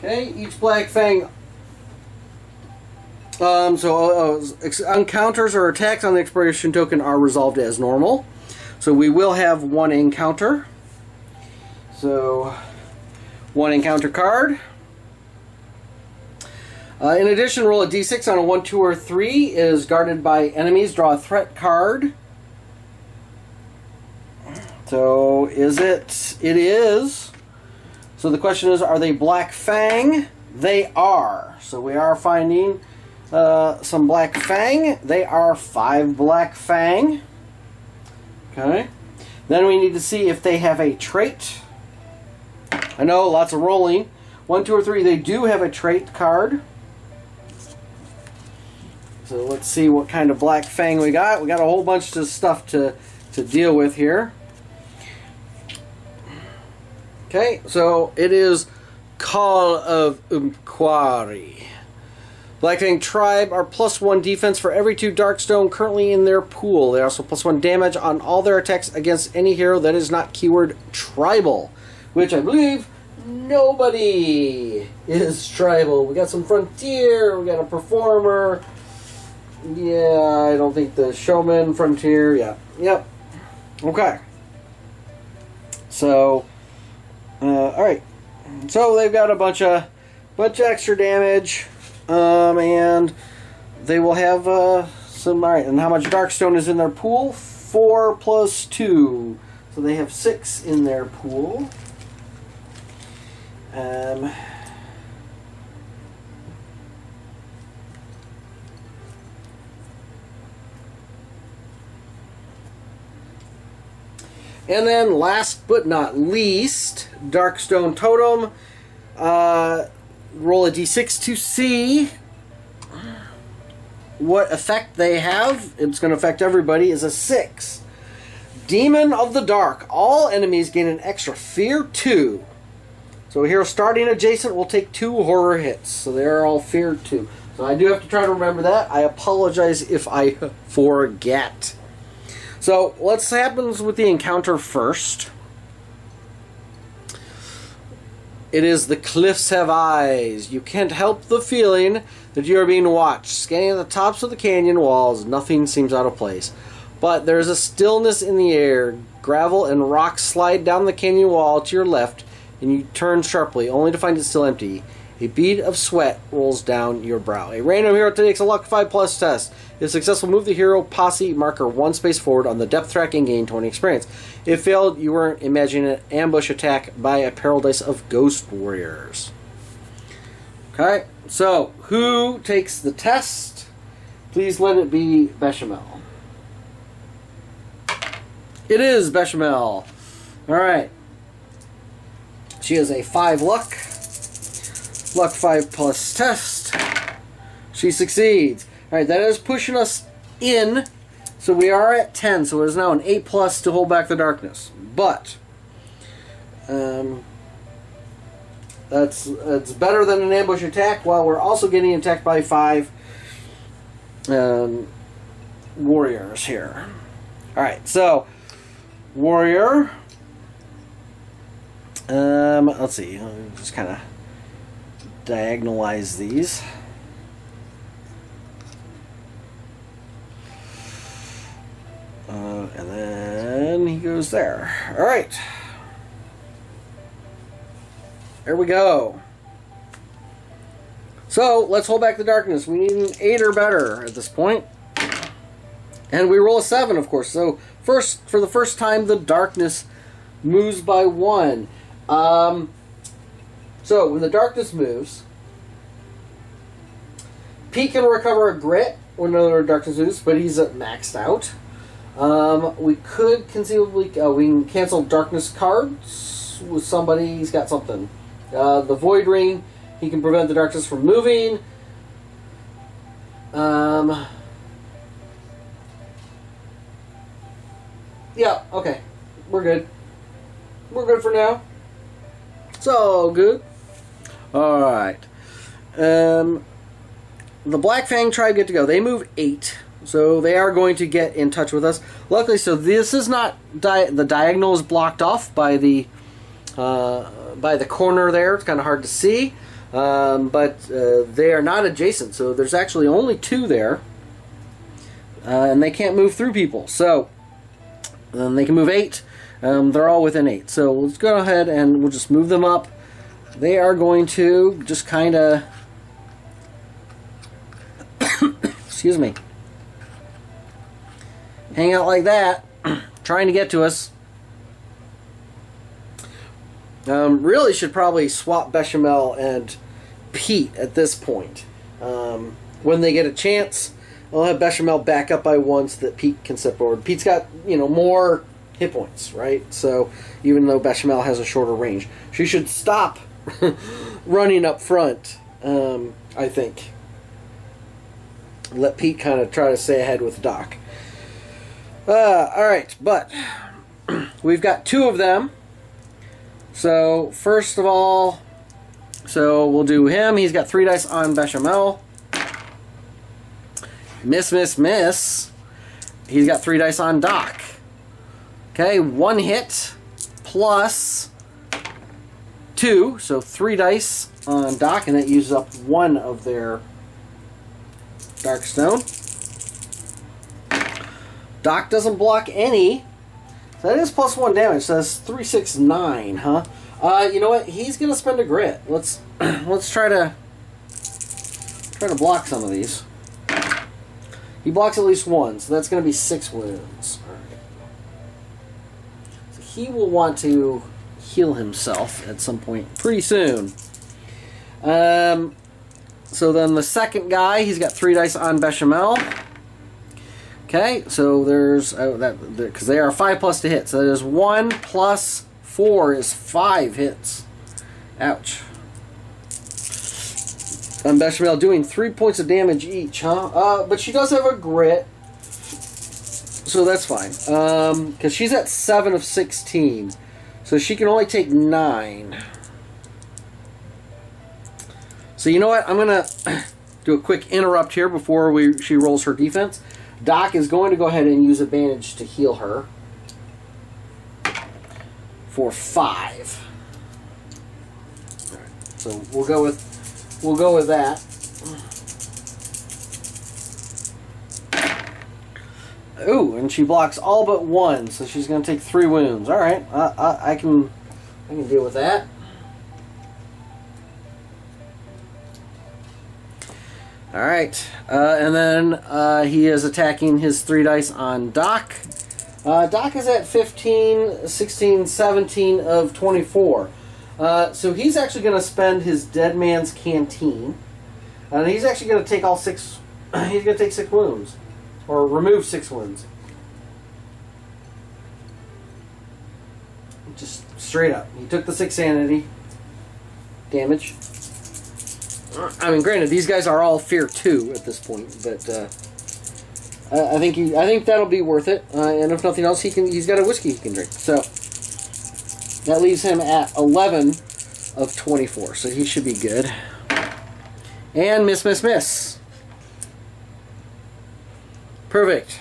Okay, each Black Fang. Encounters or attacks on the expiration token are resolved as normal. So we will have one encounter. So, one encounter card. In addition, roll a d6 on a 1, 2, or 3. Is guarded by enemies. Draw a threat card. So, is it? It is. So the question is, are they Black Fang? They are. So we are finding some Black Fang. They are 5 Black Fang. Okay. Then we need to see if they have a trait. I know, lots of rolling. 1, 2, or 3. They do have a trait card. So let's see what kind of Black Fang we got. We got a whole bunch of stuff to deal with here. Okay, so it is Call of Inquiry. Black Fang Tribe are +1 defense for every 2 Darkstone currently in their pool. They also +1 damage on all their attacks against any hero that is not keyword tribal, which I believe nobody is tribal. We got some Frontier, we got a Performer. Yeah, I don't think the Showman, Frontier, yeah. Yep. Okay. So, alright. So they've got a bunch of extra damage. And they will have some... Alright, and how much Darkstone is in their pool? 4 + 2. So they have 6 in their pool. And then, last but not least, Darkstone Totem. Roll a d6 to see what effect they have. It's going to affect everybody. Is a 6. Demon of the Dark. All enemies gain an extra Fear 2. So here, starting adjacent will take 2 horror hits. So they're all Fear 2. So I do have to try to remember that. I apologize if I forget. So let's see what happens with the encounter first. It is the cliffs have eyes. You can't help the feeling that you are being watched. Scanning the tops of the canyon walls, nothing seems out of place. But there is a stillness in the air. Gravel and rocks slide down the canyon wall to your left, and you turn sharply, only to find it still empty. A bead of sweat rolls down your brow. A random hero takes a luck 5+ test. If successful, move the hero posse marker 1 space forward on the depth track and gain 20 experience. If failed, you were imagining an ambush attack by a paradise of ghost warriors. Okay, so who takes the test? Please let it be Bechamel. It is Bechamel. Alright. She has a 5 luck. Luck 5+ test. She succeeds. Alright, that is pushing us in. So we are at 10. So it is now an 8+ to hold back the darkness. But that's better than an ambush attack, while we're also getting attacked by 5 warriors here. Alright, so warrior. Let's see. Just kind of diagonalize these. And then he goes there. Alright. There we go. So, let's hold back the darkness. We need an 8 or better at this point. And we roll a 7, of course. So, for the first time, the darkness moves by 1. So, when the darkness moves, Pete can recover a grit when another darkness moves, but he's maxed out. We could conceivably, we can cancel darkness cards with somebody. He's got something. The Void Ring, he can prevent the darkness from moving. Yeah, okay. We're good. We're good for now. So good. Alright. The Black Fang Tribe get to go. They move 8. So they are going to get in touch with us. Luckily, so this is not... the diagonal is blocked off by the corner there. It's kind of hard to see. but they are not adjacent, so there's actually only 2 there, and they can't move through people. So they can move 8. They're all within 8. So let's go ahead and we'll just move them up. They are going to just kind of excuse me, hang out like that, trying to get to us. Really should probably swap Bechamel and Pete at this point. When they get a chance, I'll have Bechamel back up by 1 so that Pete can step forward. Pete's got, more hit points, right? So even though Bechamel has a shorter range, she should stop running up front, I think. Let Pete kind of try to stay ahead with Doc. Alright, but we've got 2 of them. So, first of all, we'll do him. He's got 3 dice on Bechamel. Miss, miss, miss. He's got 3 dice on Doc. Okay, 1 hit plus 2, so 3 dice on Doc, and that uses up 1 of their Dark Stone. Doc doesn't block any. So that is plus 1 damage. So that's 3, 6, 9, huh? You know what? He's gonna spend a grit. Let's try to block some of these. He blocks at least 1, so that's gonna be 6 wounds. All right. So he will want to heal himself at some point pretty soon. So then the second guy, he's got 3 dice on Bechamel. Okay, so there's because they are 5 plus to hit, so that is 1 plus 4 is 5 hits. Ouch. And Bechamel doing 3 points of damage each, huh? But she does have a grit, so that's fine. Because she's at 7 of 16, so she can only take 9. So you know what? I'm gonna do a quick interrupt here before she rolls her defense. Doc is going to go ahead and use advantage to heal her for 5. All right, so we'll go with that. Ooh, and she blocks all but 1, so she's going to take 3 wounds. All right, I can deal with that. Alright, and then he is attacking his 3 dice on Doc. Doc is at 15, 16, 17 of 24. So he's actually going to spend his Dead Man's Canteen. And he's actually going to take all 6... he's going to take 6 wounds. Or remove 6 wounds. Just straight up. He took the 6 sanity damage. I mean, granted, these guys are all Fear 2 at this point, but I think that'll be worth it. And if nothing else, he's got a whiskey he can drink. So that leaves him at 11 of 24. So he should be good. And miss, miss, miss. Perfect.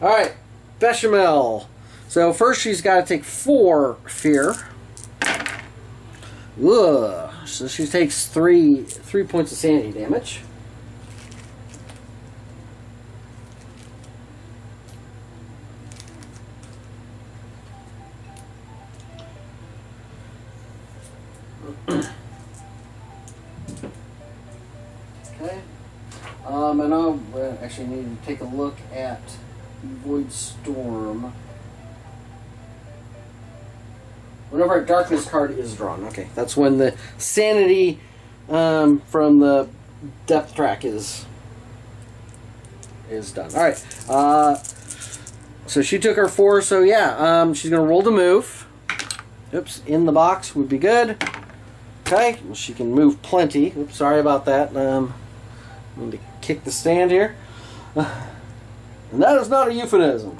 All right, Bechamel. So first, she's got to take 4 fear. Ugh. So she takes 3 points of sanity damage. Okay. And I'll actually need to take a look at Void Storm. Whenever a darkness card is drawn. Okay, that's when the sanity from the depth track is done. All right. So she took her 4. So yeah, she's gonna roll to move. Oops, in the box would be good. Okay, she can move plenty. Oops, sorry about that. I need to kick the stand here. And that is not a euphemism.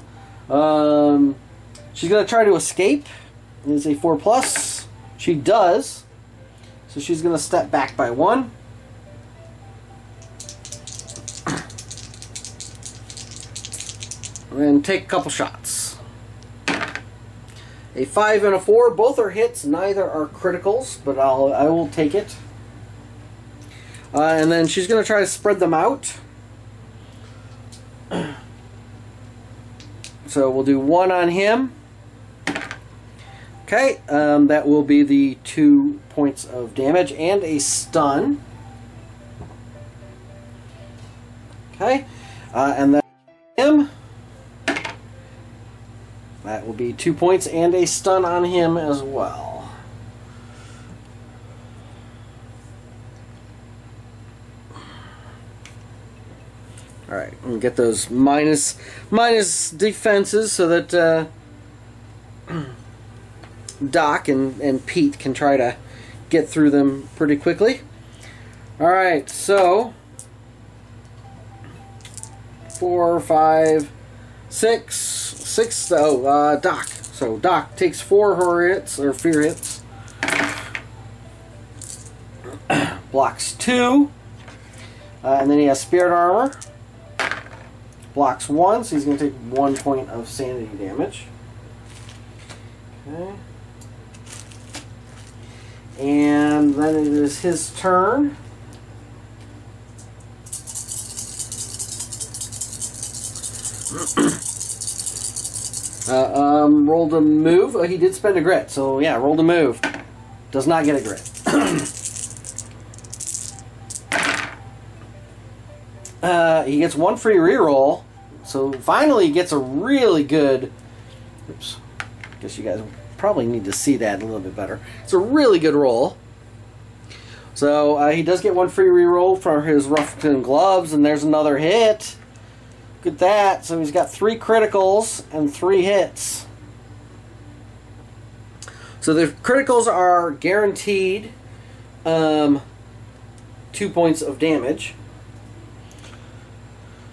She's gonna try to escape. Is a 4 plus. She does. So she's going to step back by 1. And take a couple shots. A 5 and a 4. Both are hits. Neither are criticals, but I will take it. And then she's going to try to spread them out. So we'll do 1 on him. Okay, that will be the 2 points of damage and a stun. Okay, and then him. That will be 2 points and a stun on him as well. Alright, we'll get those minus defenses so that Doc and Pete can try to get through them pretty quickly. Alright, so 4, 5, 6. Oh, Doc. So Doc takes 4 horror hits, or fear hits. Blocks 2. And then he has spirit armor. Blocks 1, so he's going to take 1 point of sanity damage. Okay. And then it is his turn. Rolled a move. Oh, he did spend a grit, so yeah, rolled a move. Does not get a grit. He gets 1 free reroll, so finally he gets a really good. Oops. I guess you guys probably need to see that a little bit better. It's a really good roll. So he does get 1 free reroll for his rough-toned gloves, and there's another hit. Look at that. So he's got 3 criticals and 3 hits. So the criticals are guaranteed 2 points of damage.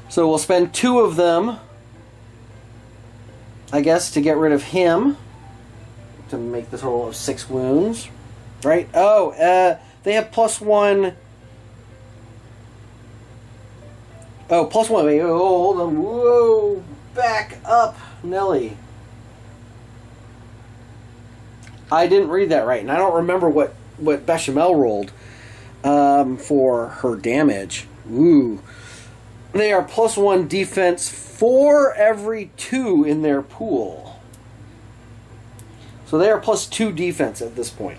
So we'll spend 2 of them, I guess, to get rid of him, to make the total of 6 wounds. Right? Oh, they have +1. Oh, +1. Wait, oh, hold on. Whoa. Back up, Nelly. I didn't read that right, and I don't remember what Bechamel rolled for her damage. Ooh. They are +1 defense for every 2 in their pool. So they are +2 defense at this point.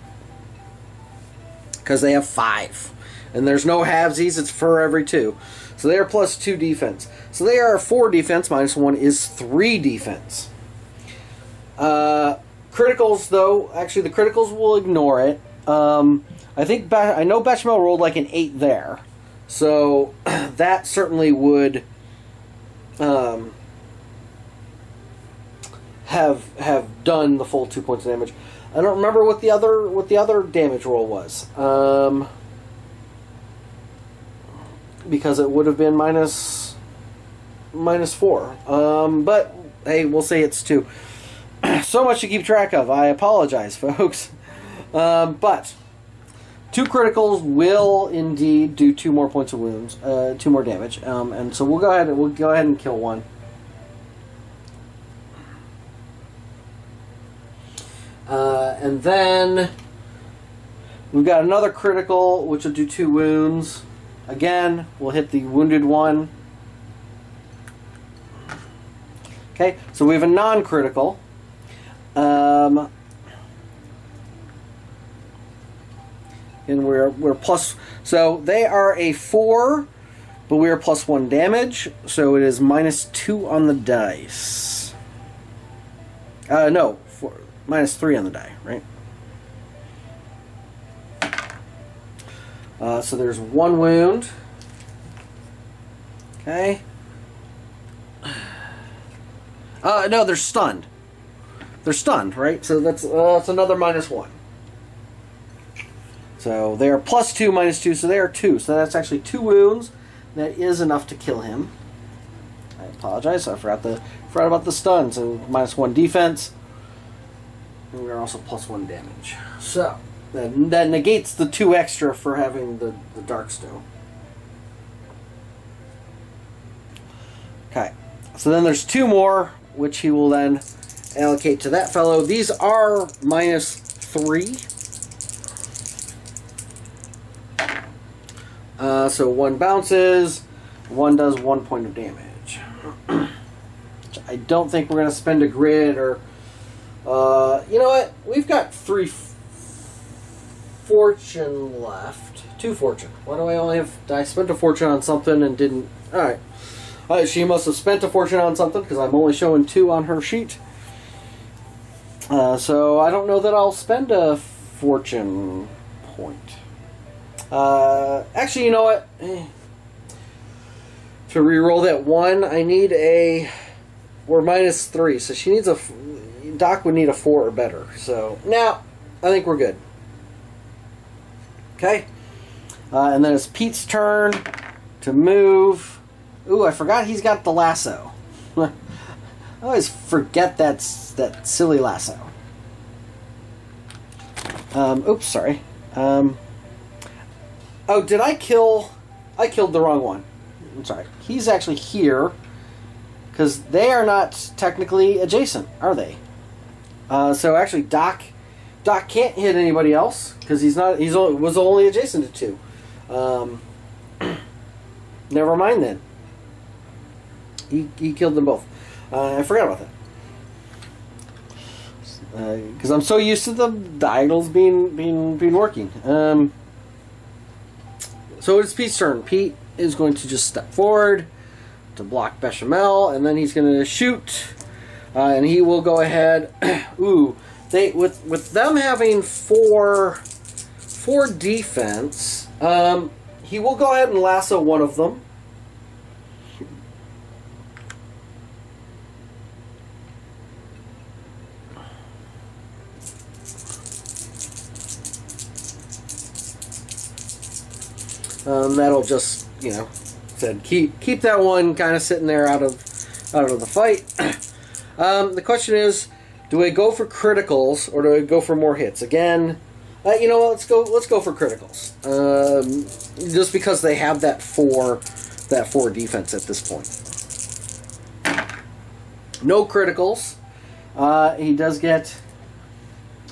Because they have 5. And there's no halvesies, it's for every 2. So they are +2 defense. So they are 4 defense, -1 is 3 defense. Criticals, though, actually the criticals will ignore it. I know Bechamel rolled like an 8 there. So that certainly would have done the full 2 points of damage. I don't remember what the other damage roll was. Because it would have been -4. But hey, we'll say it's 2. So much to keep track of. I apologize, folks. But 2 criticals will indeed do 2 more points of wounds, 2 more damage. And so we'll go ahead and kill 1. And then we've got another critical, which will do 2 wounds. Again, we'll hit the wounded one. Okay, so we have a non-critical. And we're plus. So they are a 4, but we are +1 damage. So it is -2 on the dice. No, -3 on the die, right? So there's 1 wound. Okay. No, they're stunned. They're stunned, right? So that's another -1. So they are +2, -2, so they are 2. So that's actually 2 wounds. That is enough to kill him. I apologize. I forgot about the stun. So -1 defense. And we're also +1 damage. So that negates the 2 extra for having the Darkstone. Okay. So then there's 2 more, which he will then allocate to that fellow. These are -3. So 1 bounces, 1 does 1 point of damage. I don't think we're going to spend a grid or... you know what? We've got 3 fortune left. 2 fortune. Why do I only have... I spent a fortune on something and didn't... Alright. She must have spent a fortune on something because I'm only showing 2 on her sheet. So I don't know that I'll spend a fortune point. Actually, you know what? To reroll that 1, I need a... We're -3, so she needs a... Doc would need a 4 or better. So, now, I think we're good. Okay. And then it's Pete's turn to move. Ooh, I forgot he's got the lasso. I always forget that silly lasso. Oops, sorry. Oh, did I kill... I killed the wrong one. I'm sorry. He's actually here. Because they are not technically adjacent, are they? So actually, Doc can't hit anybody else because was only adjacent to 2. Never mind then. He killed them both. I forgot about that because I'm so used to the diagonals being working. So it's Pete's turn. Pete is going to just step forward to block Bechamel, and then he's going to shoot, and he will go ahead. Ooh, with them having 4 defense, he will go ahead and lasso one of them. That'll just, you know, said keep that one kind of sitting there out of the fight. The question is, do I go for criticals or do I go for more hits? Again, you know what? Let's go for criticals. Just because they have that 4 defense at this point. No criticals. He does get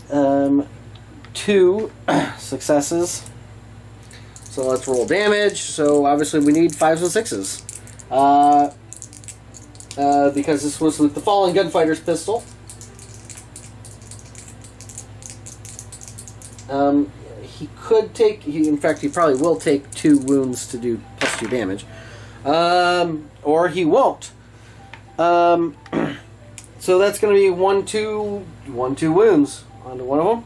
2 successes. So let's roll damage. So obviously we need 5s and 6s. Because this was with the Fallen Gunfighter's pistol. He could take... in fact, he probably will take 2 wounds to do +2 damage. Or he won't. So that's going to be 1, 2 wounds onto one of them.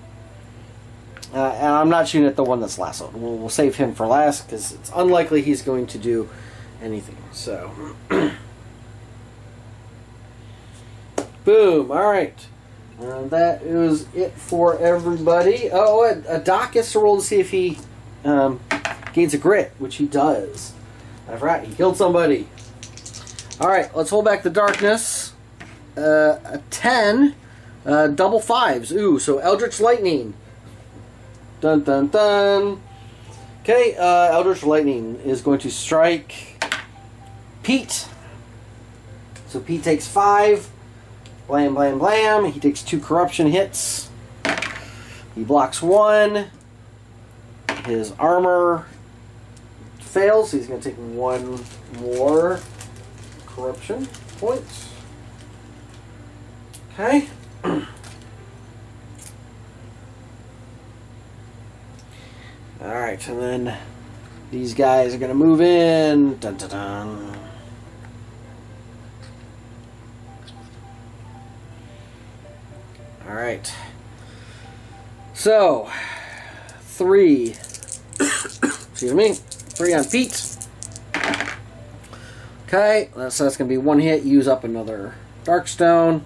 And I'm not shooting at the one that's lassoed. We'll save him for last because it's unlikely he's going to do anything. So, boom. All right. That is it for everybody. Oh, Doc gets to roll to see if he gains a grit, which he does. I forgot he killed somebody. All right, let's hold back the darkness. A 10, double 5s. Ooh, so Eldritch Lightning. Dun dun dun. Okay, Eldritch Lightning is going to strike Pete. So Pete takes 5. Blam, blam, blam. He takes 2 corruption hits. He blocks 1. His armor fails, so he's going to take 1 more corruption point. Okay. Alright, and then these guys are going to move in. Dun, dun, dun. Alright. So, 3. Excuse me. 3 on Pete. Okay, so that's going to be 1 hit. Use up another Darkstone.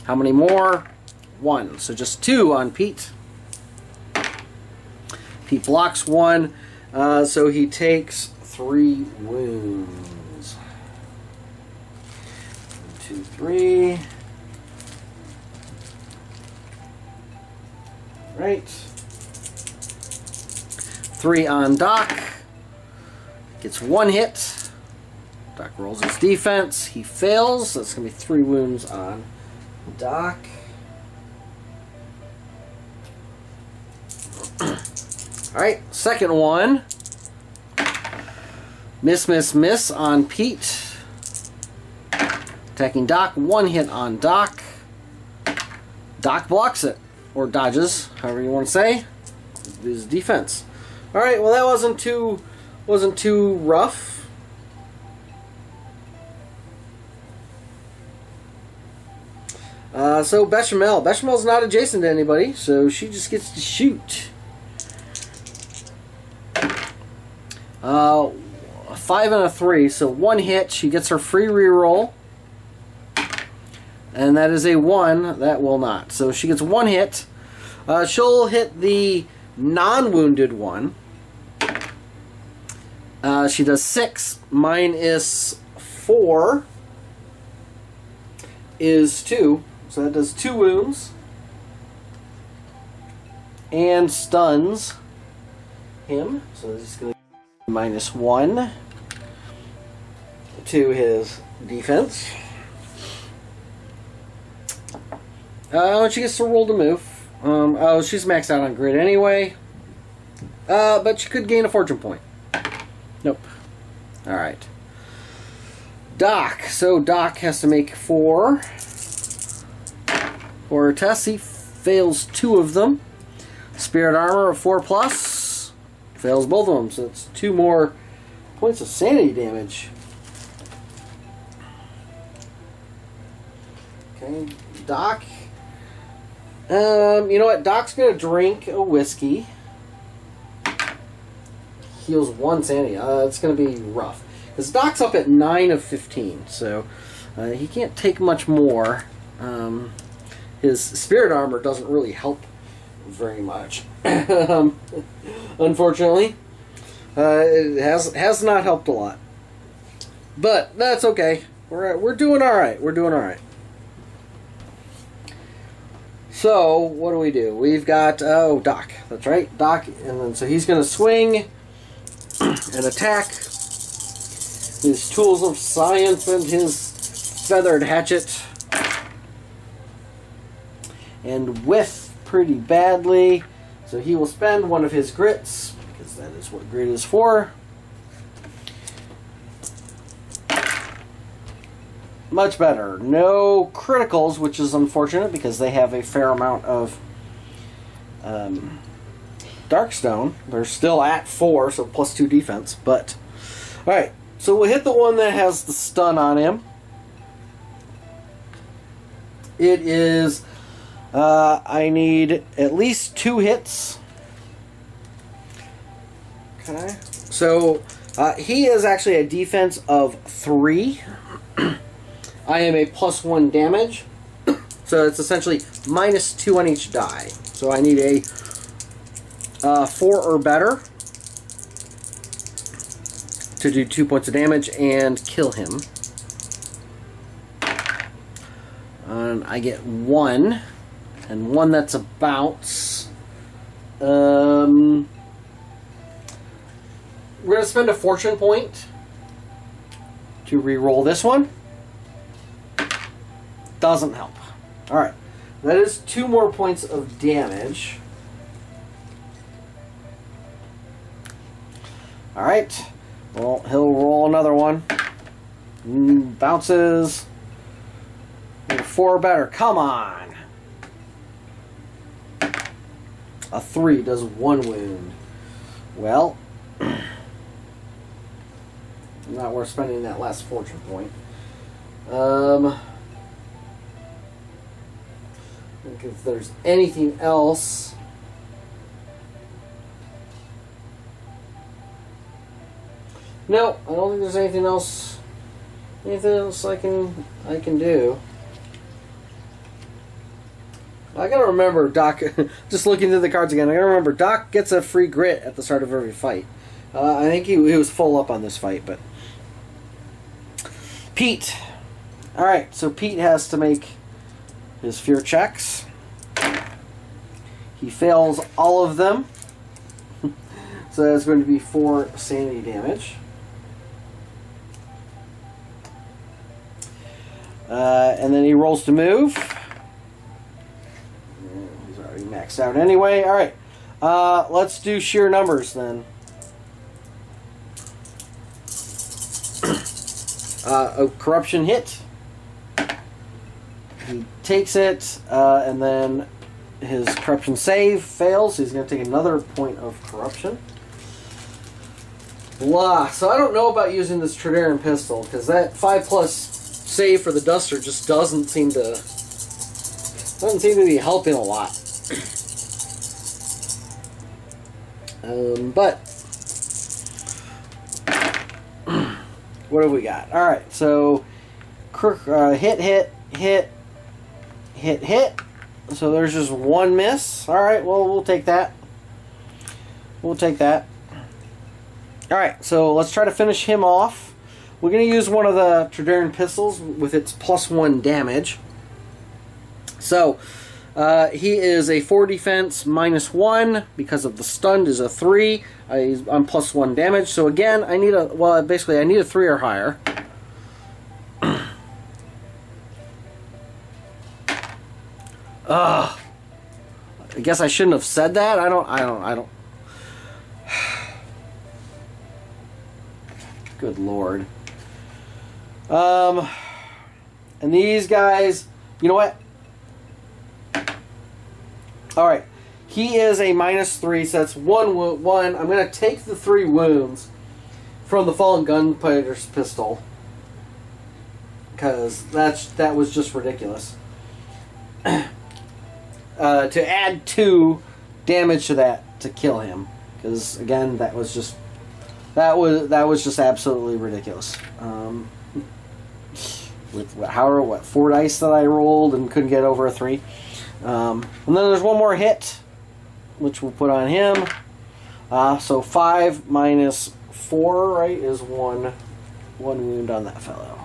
How many more? 1. So just 2 on Pete. Pete blocks 1, so he takes 3 wounds. 1, 2, 3. Right. 3 on Doc. Gets 1 hit. Doc rolls his defense. He fails. So that's going to be 3 wounds on Doc. Alright, second one. Miss, miss, miss on Pete. Attacking Doc, 1 hit on Doc. Doc blocks it, or dodges, however you want to say. His defense. All right, well that wasn't too rough. So Bechamel. Bechamel's not adjacent to anybody, so she just gets to shoot. 5 and a 3, so 1 hit. She gets her free reroll. And that is a 1. That will not. So she gets 1 hit. She'll hit the non-wounded one. She does 6. Minus 4 is 2. So that does 2 wounds. And stuns him. So this is going to be minus 1 to his defense. She gets to roll to move. Oh, she's maxed out on grid anyway. But she could gain a fortune point. Nope. Alright. Doc. So Doc has to make 4 for a test. He fails 2 of them. Spirit armor of 4+. Fails both of them. So it's 2 more points of sanity damage. Okay. Doc. You know what? Doc's going to drink a whiskey. Heals 1 sanity. It's going to be rough. Because Doc's up at 9 of 15, so he can't take much more. His spirit armor doesn't really help very much. Unfortunately. It has not helped a lot. But that's okay. We're doing alright. We're doing alright. So, what do? We've got, oh, Doc. That's right, Doc. And then, so he's going to swing and attack his tools of science and his feathered hatchet. And whiff pretty badly. So he will spend 1 of his grits, because that is what grit is for. Much better. No criticals, which is unfortunate because they have a fair amount of Darkstone. They're still at 4, so +2 defense. But alright, so we'll hit the one that has the stun on him. It is I need at least 2 hits. Okay. So he is actually a defense of 3. I am a +1 damage, so it's essentially -2 on each die. So I need a 4 or better to do 2 points of damage and kill him. And I get 1, and 1 that's a bounce. We're going to spend a fortune point to re-roll this one. Doesn't help. Alright. That is 2 more points of damage. Alright. Well, he'll roll another one. Bounces. 4 or better. Come on. A 3 does 1 wound. Well, not worth spending that last fortune point. If there's anything else. No, I don't think there's anything else. Anything else I can do. I gotta remember Doc. Just looking through the cards again, I gotta remember Doc gets a free grit at the start of every fight. I think he was full up on this fight, but Pete. All right, so Pete has to make his fear checks. He fails all of them. So that's going to be 4 sanity damage. And then he rolls to move. He's already maxed out anyway. Alright. Let's do sheer numbers then. A corruption hit. He takes it, and then his corruption save fails. So he's going to take another point of corruption. Blah. So I don't know about using this Tridarian pistol, because that 5+ save for the Duster just doesn't seem to be helping a lot. But what have we got? All right, so hit. So there's just one miss. All right, well, we'll take that. We'll take that. All right, so let's try to finish him off. We're going to use one of the Tridarian pistols with its +1 damage. So he is a 4 defense -1 because of the stunned is a 3. I'm +1 damage. So again, I need a basically I need a 3 or higher. Ugh. I guess I shouldn't have said that. I don't. Good Lord. And these guys, you know what? All right. He is a -3, so that's one. I'm going to take the 3 wounds from the Fallen Gunfighter's pistol, because that was just ridiculous. To add 2 damage to that to kill him, because again that was just absolutely ridiculous. With 4 dice that I rolled and couldn't get over a 3. And then there's one more hit, which we'll put on him. So 5 - 4, right, is one wound on that fellow.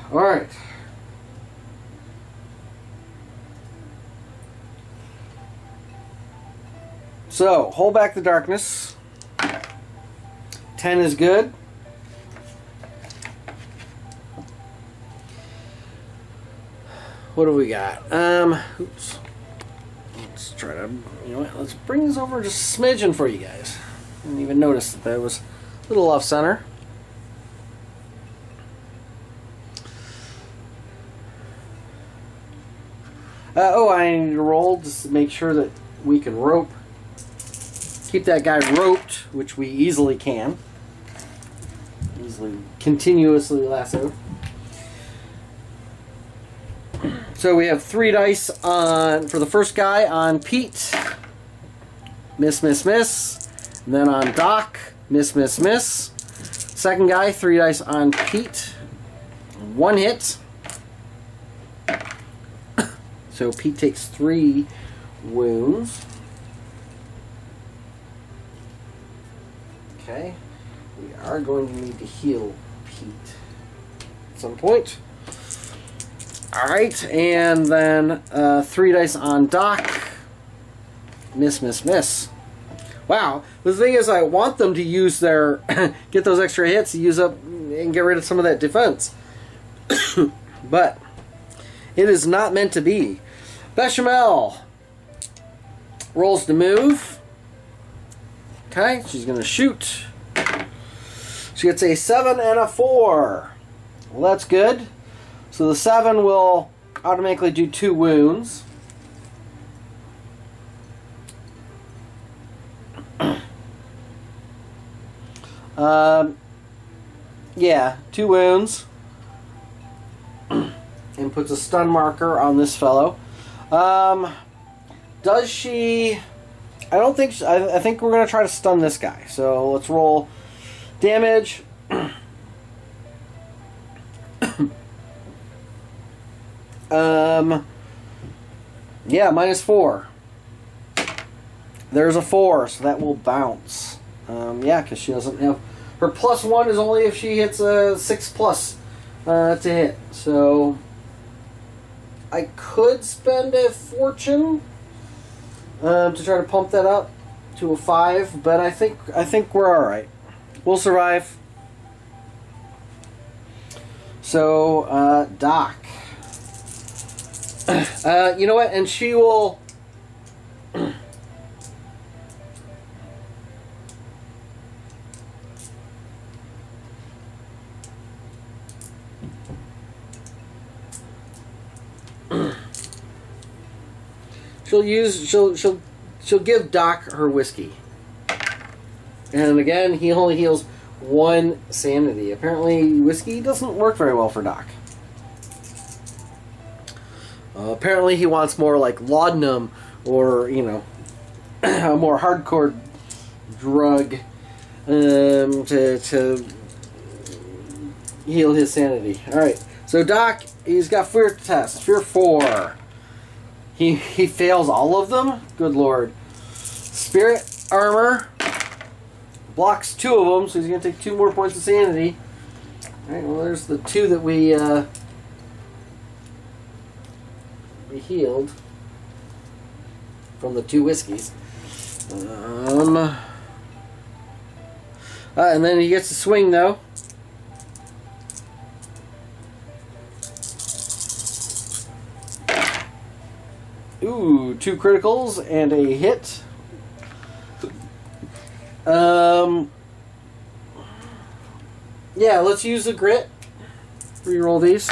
All right. So, hold back the darkness. 10 is good. What do we got? Oops. Let's try to, you know what, let's bring this over just a smidgen for you guys. Didn't even notice that was a little off center. Oh, I need to roll just to make sure that we can rope. Keep that guy roped, which we easily can. Easily, continuously lasso. So we have 3 dice for the first guy on Pete. Miss, miss, miss. And then on Doc, miss, miss, miss. Second guy, 3 dice on Pete. 1 hit. So Pete takes 3 wounds. Okay. We are going to need to heal Pete at some point. Alright, and then 3 dice on Doc. Miss, miss, miss. Wow. The thing is, I want them to use their... get those extra hits, use up, and get rid of some of that defense. But it is not meant to be. Bechamel rolls to move. Okay, she's going to shoot. She gets a 7 and a 4. Well, that's good. So the 7 will automatically do 2 wounds. Yeah, 2 wounds. And puts a stun marker on this fellow. Does she... I don't think... I think we're going to try to stun this guy. So let's roll damage. Yeah, -4. There's a 4, so that will bounce. Yeah, because she doesn't have... Her +1 is only if she hits a 6+ to hit. So I could spend a fortune to try to pump that up to a 5, but I think we're all right. We'll survive. So Doc. You know what? And she will. she'll give Doc her whiskey. And again, he only heals 1 sanity. Apparently, whiskey doesn't work very well for Doc. Apparently, he wants more like laudanum or, you know, a more hardcore drug to heal his sanity. Alright, so Doc, he's got fear test. Fear 4. He fails all of them? Good lord. Spirit armor. Blocks 2 of them, so he's going to take 2 more points of sanity. Alright, well there's the 2 that we healed from the 2 whiskeys. And then he gets to swing though. Ooh, 2 criticals and a hit. Yeah, let's use the grit. Reroll these.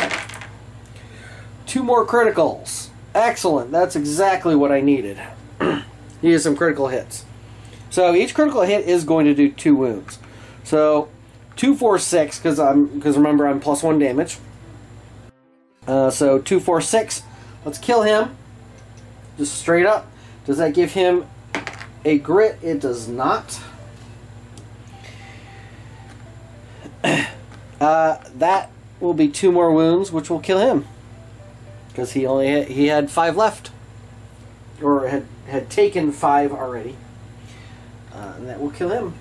2 more criticals. Excellent. That's exactly what I needed. He has some critical hits. So each critical hit is going to do 2 wounds. So 2, 4, 6 because remember I'm +1 damage. So 2, 4, 6. Let's kill him. Just straight up. Does that give him a grit? It does not. That will be 2 more wounds, which will kill him because he had 5 left, or had taken 5 already, and that will kill him.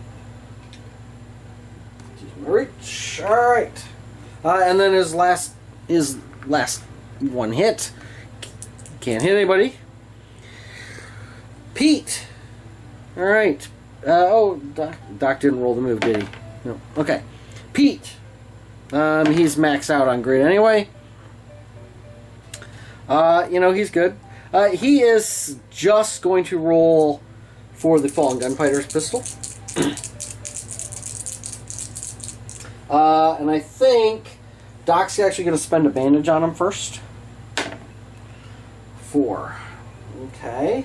Reach. All right, and then his last 1 hit. Can't hit anybody. Pete. All right. Oh, Doc didn't roll the move, did he? No. Okay. Pete. He's maxed out on grit anyway. You know, he's good. He is just going to roll for the Fallen Gunfighter's pistol. And I think Doc's actually going to spend a bandage on him first. 4. Okay.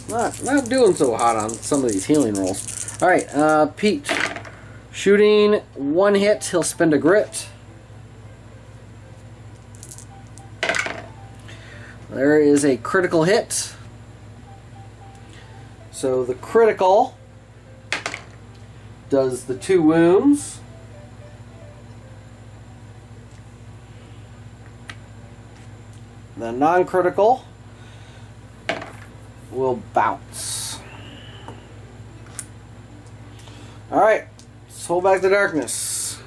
Not doing so hot on some of these healing rolls. Alright, Pete. Shooting 1 hit, he'll spend a grit. There is a critical hit. So the critical does the 2 wounds. The non-critical will bounce. Alright, let's hold back the darkness.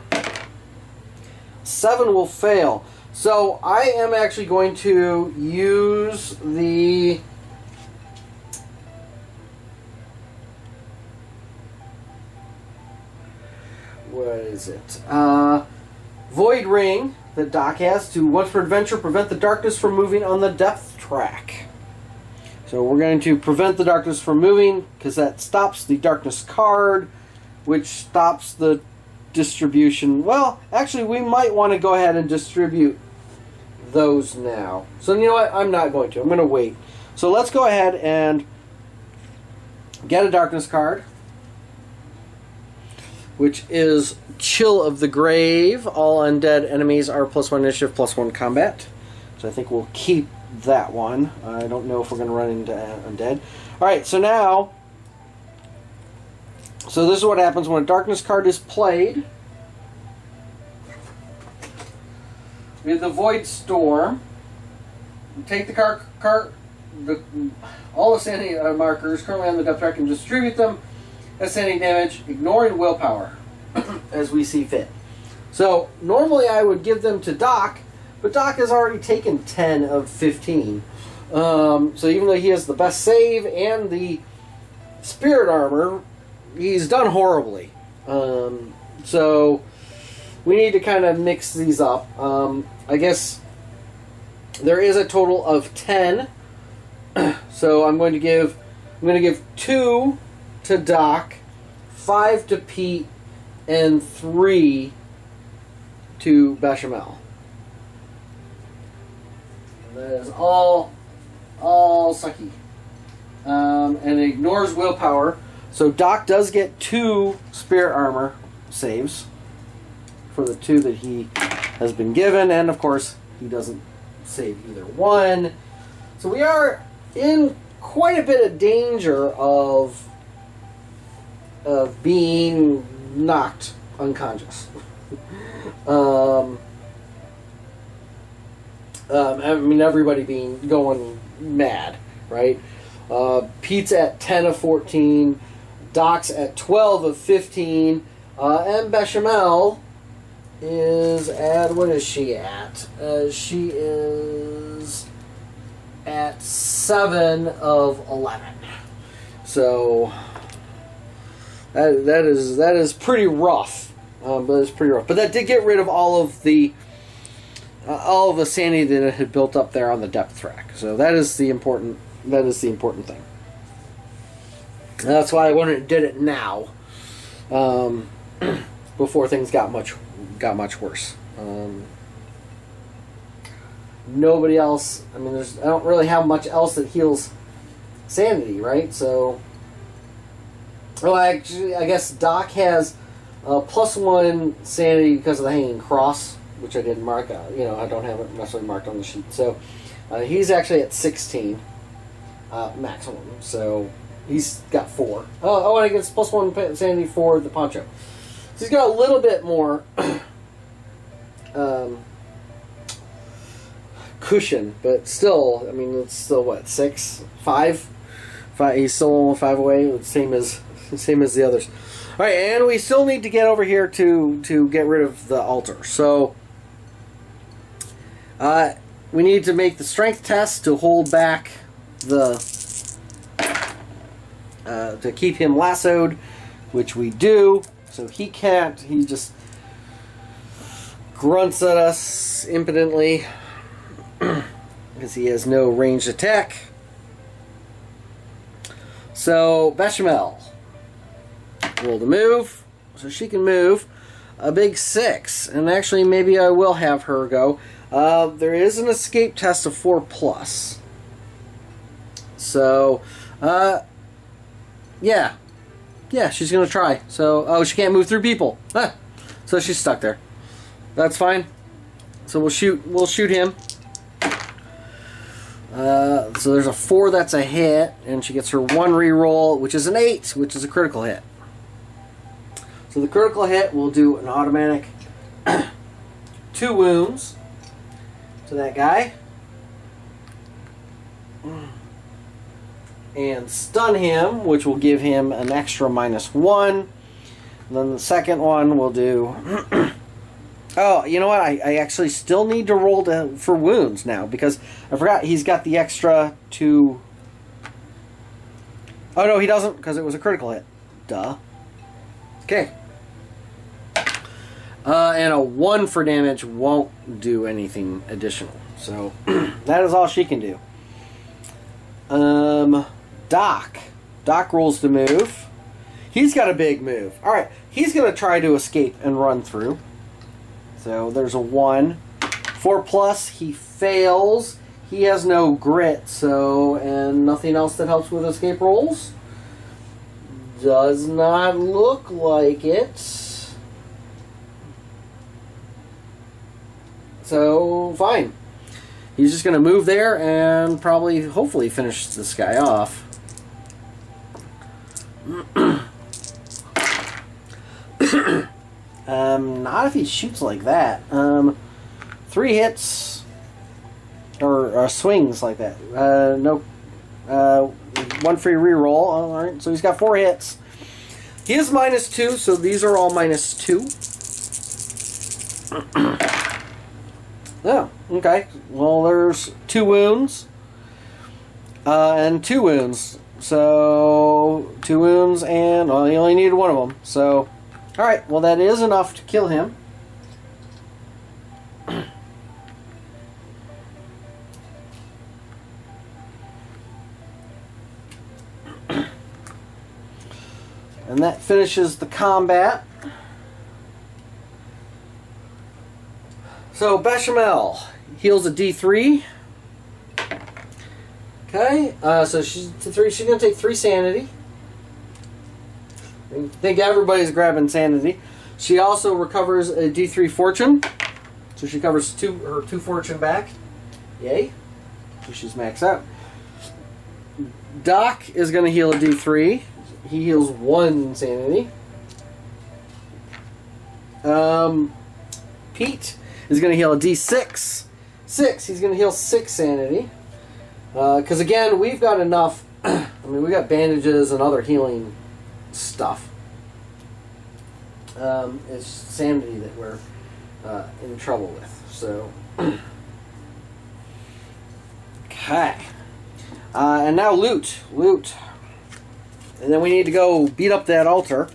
7 will fail. So I am actually going to use the what is it? Void Ring that Doc has to once per adventure prevent the darkness from moving on the depth track. So we're going to prevent the darkness from moving because that stops the darkness card, which stops the distribution. Well, actually, we might want to go ahead and distribute those now. So you know what? I'm not going to. I'm going to wait. So let's go ahead and get a darkness card, which is Chill of the Grave. All undead enemies are +1 initiative, +1 combat. So I think we'll keep that one. I don't know if we're going to run into undead. Alright, so now, so this is what happens when a darkness card is played. We have the Void Storm. You take the all the sanity markers currently on the depth track and distribute them as sanity damage, ignoring willpower, as we see fit. So normally I would give them to Doc, but Doc has already taken 10 of 15. So even though he has the best save and the spirit armor, he's done horribly. So we need to kind of mix these up. I guess there is a total of 10. So I'm going to give 2 to Doc, 5 to Pete, and 3 to Bechamel. That is all sucky. And ignores willpower. So Doc does get 2 spirit armor saves for the 2 that he has been given, and of course he doesn't save either one. So we are in quite a bit of danger of being knocked unconscious. I mean, everybody going mad, right? Pete's at 10 of 14, Doc's at 12 of 15, and Bechamel is at, what is she at? She is at 7 of 11. So that is pretty rough. But that did get rid of all of the sanity that it had built up there on the depth track. So that is the important thing. And that's why I went and did it now, before things got much worse. Nobody else. I mean, I don't really have much else that heals sanity, right? So, well, actually, I guess Doc has +1 sanity because of the hanging cross, which I didn't mark out. You know, I don't have it necessarily marked on the sheet. So he's actually at 16 maximum. So he's got 4. Oh, and he gets +1 sanity for the poncho. So he's got a little bit more cushion, but still, I mean, it's still what, 6, 5? He's still only 5 away, same as the others. All right, and we still need to get over here to get rid of the altar. So we need to make the strength test to hold back the to keep him lassoed, which we do. So he can't. He just grunts at us impotently because he has no ranged attack. So Bechamel roll to move, so she can move a big 6, and actually maybe I will have her go. There is an escape test of 4+. So yeah, she's gonna try. So she can't move through people. So she's stuck there. That's fine. So we'll shoot him. So there's a 4 that's a hit, and she gets her 1 reroll, which is an 8, which is a critical hit. So the critical hit will do an automatic 2 wounds to that guy, and stun him, which will give him an extra -1. And then the second one will do. Oh, you know what? I actually still need to roll for wounds now, because I forgot he's got the extra 2. Oh, no, he doesn't, because it was a critical hit. Duh. Okay. And a 1 for damage won't do anything additional. So, that is all she can do. Doc. Doc rolls to move. He's got a big move. Alright, he's going to try to escape and run through. So there's a 1. 4+, he fails. He has no grit, so, and nothing else that helps with escape rolls. Does not look like it. So, fine. He's just going to move there and probably, hopefully, finish this guy off. Not if he shoots like that. 3 hits or swings like that. No, 1 free reroll. All right, so he's got 4 hits. He is -2, so these are all -2. Oh, okay. Well, there's 2 wounds and 2 wounds. So 2 wounds, and well, he only needed 1 of them. So. Alright, well that is enough to kill him. And that finishes the combat. So Bechamel heals a D3. Okay, so she's to 3. She's going to take 3 sanity. I think everybody's grabbing sanity. She also recovers a D3 fortune. So she covers her 2 fortune back. Yay. So she's maxed out. Doc is going to heal a D3. He heals 1 sanity. Pete is going to heal a D6. 6. He's going to heal 6 sanity. Because again, we've got enough. I mean, we got bandages and other healing stuff. It's sanity that we're in trouble with. So, okay. And now loot. And then we need to go beat up that altar.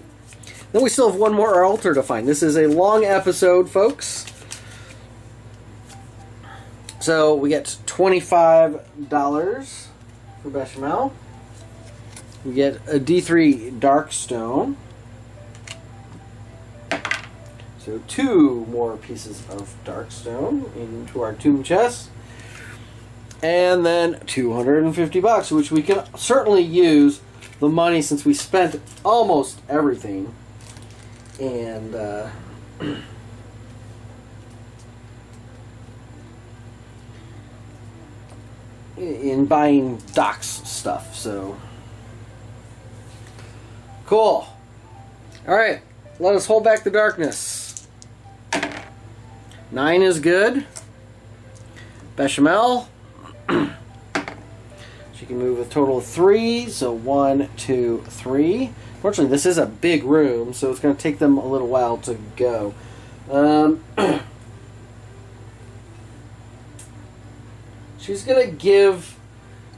Then we still have one more altar to find. This is a long episode, folks. So we get $25 for Bechamel. We get a D3 Darkstone. So 2 more pieces of Darkstone into our tomb chest. And then $250, which we can certainly use the money since we spent almost everything. And in buying Doc's stuff. So cool. All right, let us hold back the darkness. 9 is good. Bechamel. She can move a total of 3. So 1, 2, 3. Fortunately, this is a big room, so it's going to take them a little while to go. She's gonna give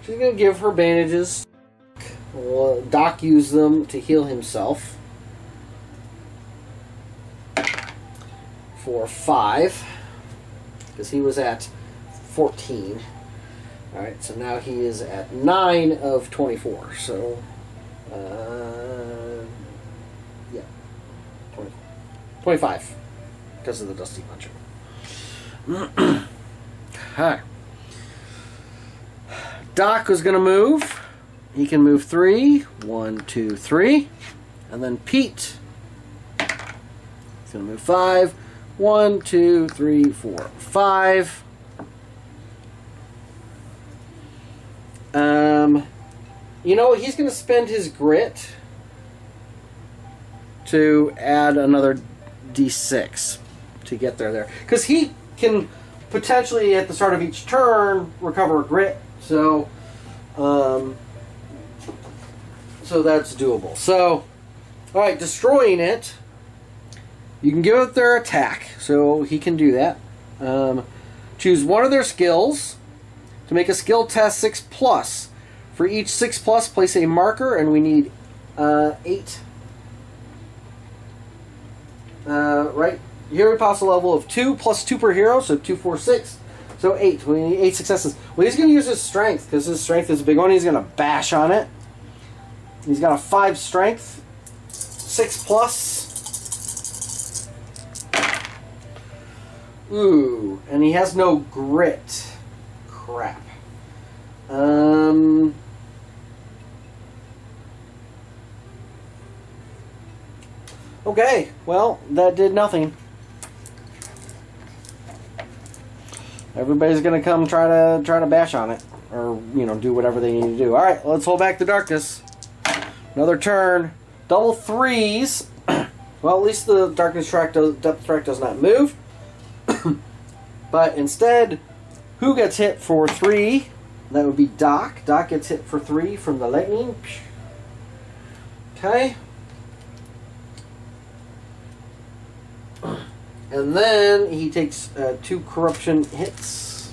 her bandages. Doc used them to heal himself for 5 because he was at 14. All right, so now he is at 9 of 24. So, yeah, 25 because of the Dusty Puncher. Hi. Doc is going to move. He can move 3. 1, 2, 3. And then Pete is going to move 5. 1, 2, 3, 4, 5. You know, he's going to spend his grit to add another D6 to get there. Because he can potentially, at the start of each turn, recover a grit. So, so that's doable. So, all right, destroying it. You can give it their attack, so he can do that. Choose one of their skills to make a skill test 6+. For each 6+, place a marker, and we need 8. Right here we pass a level of 2 plus 2 per hero, so 2, 4, 6. So 8. We need 8 successes. Well, he's going to use his strength because his strength is a big one. He's going to bash on it. He's got a 5 strength, 6+. Ooh, and he has no grit. Crap. Okay, well, that did nothing. Everybody's gonna come try to bash on it, or do whatever they need to do. All right, let's hold back the darkness. Another turn, double 3s. Well, at least the darkness track depth track does not move. But instead, who gets hit for 3? That would be Doc. Doc gets hit for 3 from the lightning. Okay. And then he takes 2 corruption hits.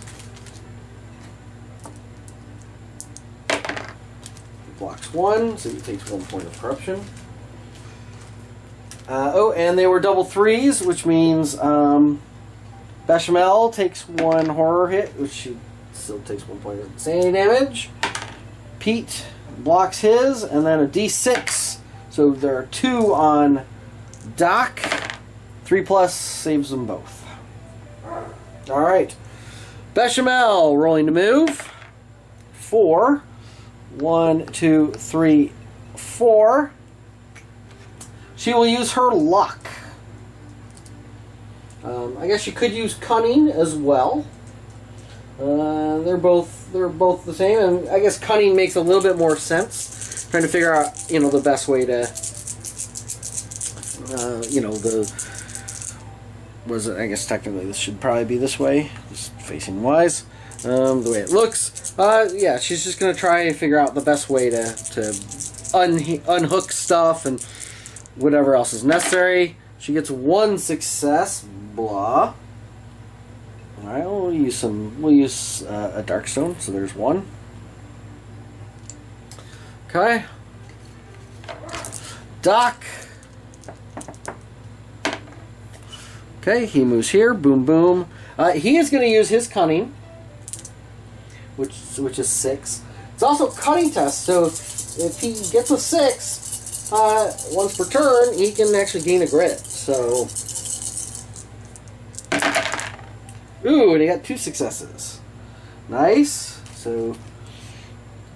He blocks 1, so he takes 1 point of corruption. Oh, and they were double 3s, which means Bechamel takes 1 horror hit, which she still takes 1 point of insanity damage. Pete blocks his, and then a D6. So there are 2 on Doc. 3+ saves them both. All right. Bechamel rolling to move. 4. 1, 2, 3, 4. She will use her luck. I guess she could use cunning as well. They're both the same, and I guess cunning makes a little bit more sense. Trying to figure out, the best way to, I guess technically this should probably be this way, just facing wise. The way it looks, yeah, she's just gonna try to figure out the best way to unhook stuff and whatever else is necessary. She gets 1 success. Blah. All right, we'll use a dark stone. So there's 1. Okay. Doc. Okay, he moves here. Boom, boom. He is going to use his cunning, which is 6. It's also a cunning test, so if he gets a 6 once per turn, he can actually gain a grit. So, ooh, and he got 2 successes. Nice. So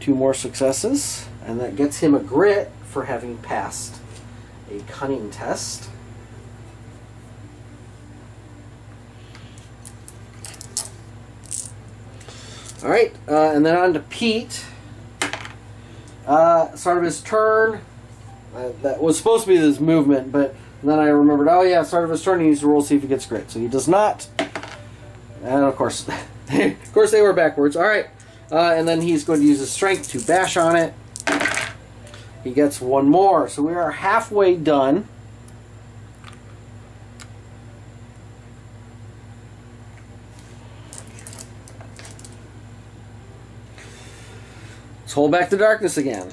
2 more successes, and that gets him a grit for having passed a cunning test. All right, and then on to Pete. Start of his turn. That was supposed to be his movement, but then I remembered, oh yeah, start of his turn, he needs to roll to see if he gets grit. So he does not. And of course, they were backwards. All right, and then he's going to use his strength to bash on it. He gets 1 more, so we are halfway done. Let's hold back the darkness again.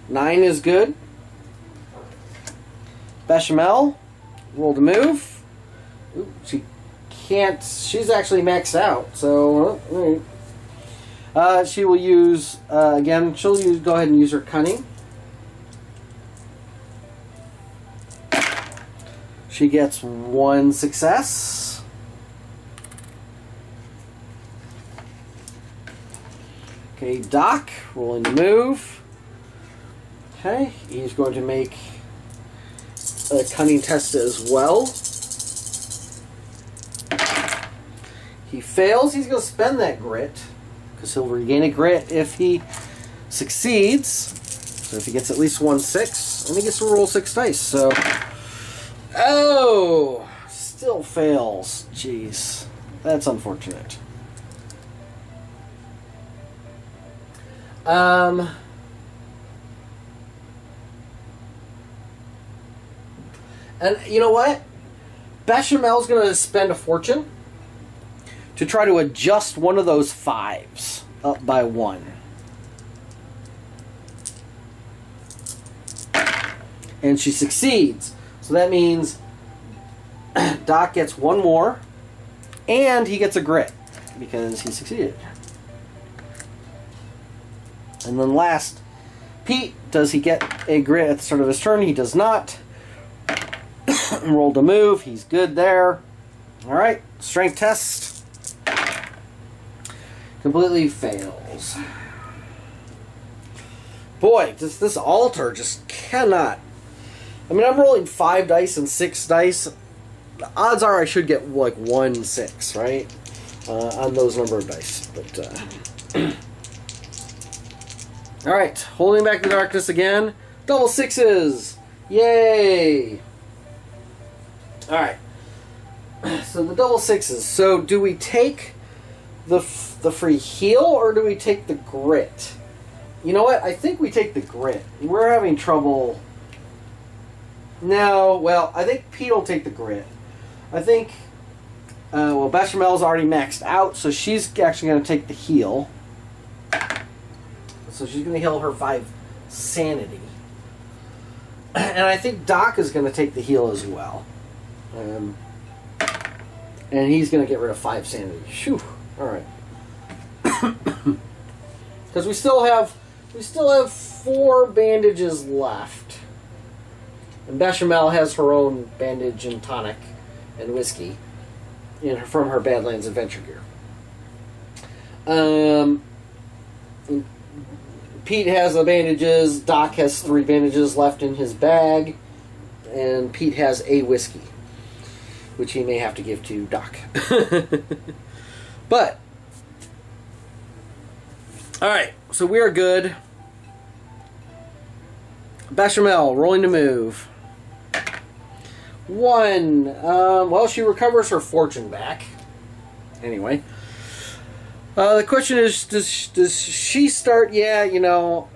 Nine is good. Bechamel, roll to move. Ooh, she can't. She's actually maxed out, so all right. She will use again. Go ahead and use her cunning. She gets 1 success. Okay, Doc, rolling to move. Okay, he's going to make a cunning test as well. He fails. He's going to spend that grit, because he'll regain a grit if he succeeds. So if he gets at least 1 6, and he gets to roll 6 dice. So, oh, still fails. Jeez, that's unfortunate. And you know what? Bechamel's going to spend a fortune to try to adjust one of those 5s up by 1. And she succeeds. So that means Doc gets 1 more, and he gets a grit because he succeeded. And then last, Pete, does he get a grit at the start of his turn? He does not. Roll to move. He's good there. Alright, strength test. Completely fails. Boy, this altar just cannot. I mean, I'm rolling 5 dice and 6 dice. The odds are I should get like 1 6, right? On those number of dice. But, alright, holding back the darkness again. Double 6s! Yay! Alright. So the double 6s. So do we take the free heal or do we take the grit? You know what? I think we take the grit. We're having trouble. No, well, I think Pete will take the grit. I think, well, Bechamel's already maxed out, so she's actually going to take the heal. So she's going to heal her 5 sanity. And I think Doc is going to take the heal as well. And he's going to get rid of 5 sanity. Phew. Alright. Because we still have 4 bandages left. And Bechamel has her own bandage and tonic and whiskey from her Badlands adventure gear. Pete has the bandages. Doc has 3 bandages left in his bag. And Pete has a whiskey, which he may have to give to Doc. But, alright, so we are good. Bechamel, rolling to move. 1. Well, she recovers her fortune back. Anyway. The question is, does she start? Yeah, you know,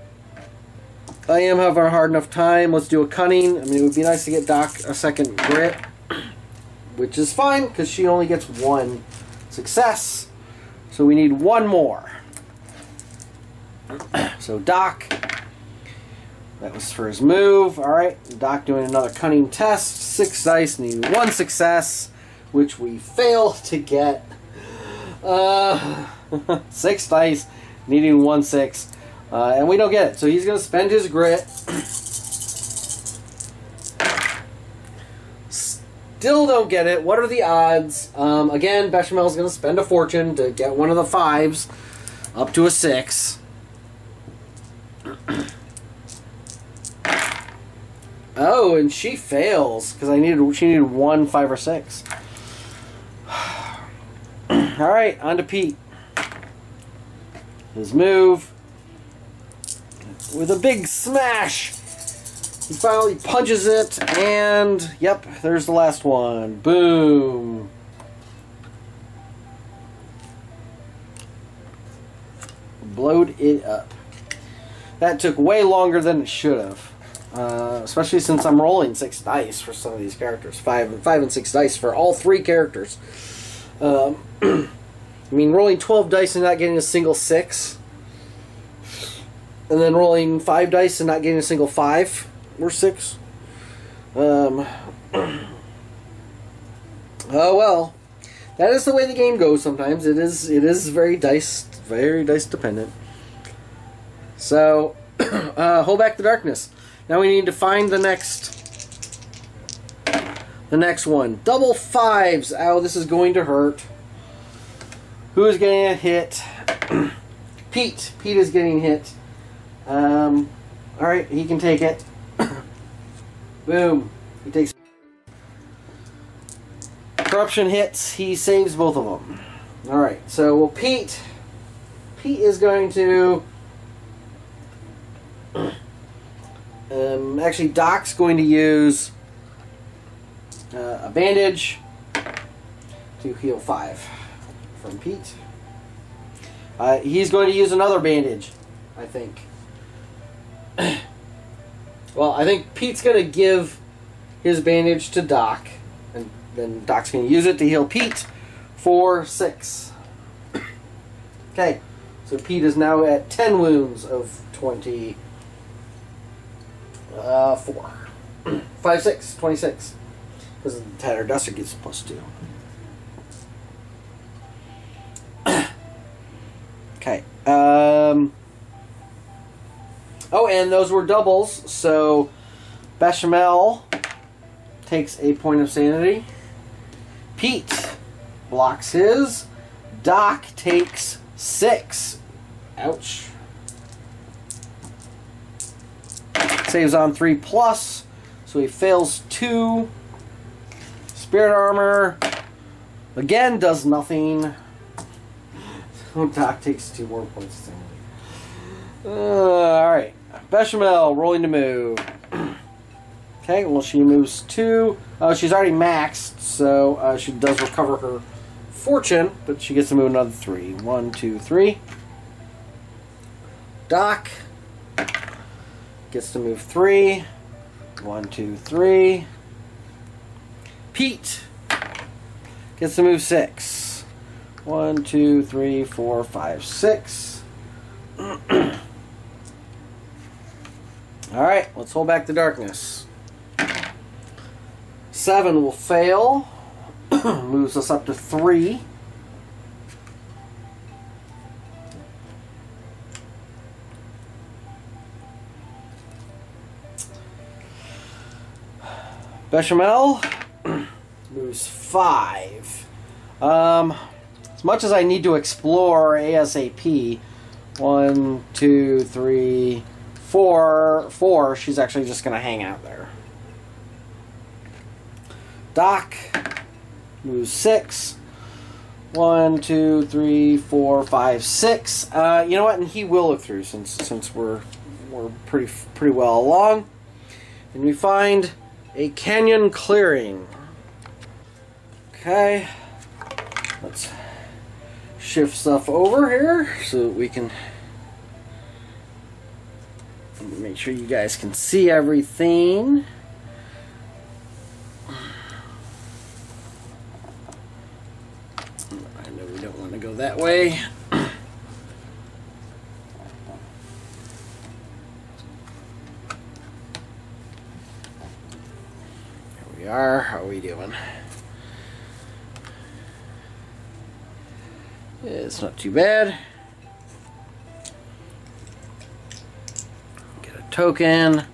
I am having a hard enough time. Let's do a cunning. I mean, it would be nice to get Doc a second grit, which is fine, because she only gets 1 success. So we need 1 more. So Doc, that was for his move. Alright, Doc doing another cunning test. 6 dice, need 1 success, which we fail to get. 6 dice, needing 1 6. And we don't get it. So he's going to spend his grit. Still don't get it. What are the odds? Again, Bechamel's going to spend a fortune to get one of the 5s up to a 6. Oh, and she fails because she needed 1 5 or 6. All right, on to Pete. His move with a big smash. He finally punches it, and yep, there's the last one. Boom. Blowed it up. That took way longer than it should have. Especially since I'm rolling 6 dice for some of these characters. 5 and 6 dice for all 3 characters. I mean, rolling 12 dice and not getting a single 6. And then rolling 5 dice and not getting a single 5 or 6. Oh well. That is the way the game goes sometimes. It is very dice dependent. So, hold back the darkness. Now we need to find the next one. Double 5s. Ow, this is going to hurt. Who is getting a hit? Pete. Pete is getting hit. Alright, he can take it. Boom. He takes... Corruption hits. He saves both of them. Alright, so, well, Pete is going to... actually, Doc's going to use a bandage to heal 5 from Pete. He's going to use another bandage, I think. Well, I think Pete's going to give his bandage to Doc, and then Doc's going to use it to heal Pete for 6. Okay, so Pete is now at 10 wounds of 20. 4. 5, 6, 26. Because the Tattered Duster gets +2. Okay. Oh, and those were doubles. So, Bechamel takes a point of sanity. Pete blocks his. Doc takes 6. Ouch. Saves on 3+, so he fails 2. Spirit armor again does nothing. So Doc takes 2 more points. Alright, Bechamel rolling to move. Okay, well she moves 2. She's already maxed, so she does recover her fortune, but she gets to move another 3. 1, 2, 3. Doc gets to move 3. 1, 2, 3. Pete gets to move 6. 1, 2, 3, 4, 5, 6. Alright, let's hold back the darkness. 7 will fail. Moves us up to 3. Bechamel moves 5. As much as I need to explore ASAP, 1, 2, 3, 4, she's actually just going to hang out there. Doc moves 6. 1, 2, 3, 4, 5, 6. You know what? And he will look through since we're pretty well along. And we find a canyon clearing. Okay. Let's shift stuff over here so that we can make sure you guys can see everything. I know we don't want to go that way. Here we are. How are we doing? It's not too bad. Get a token.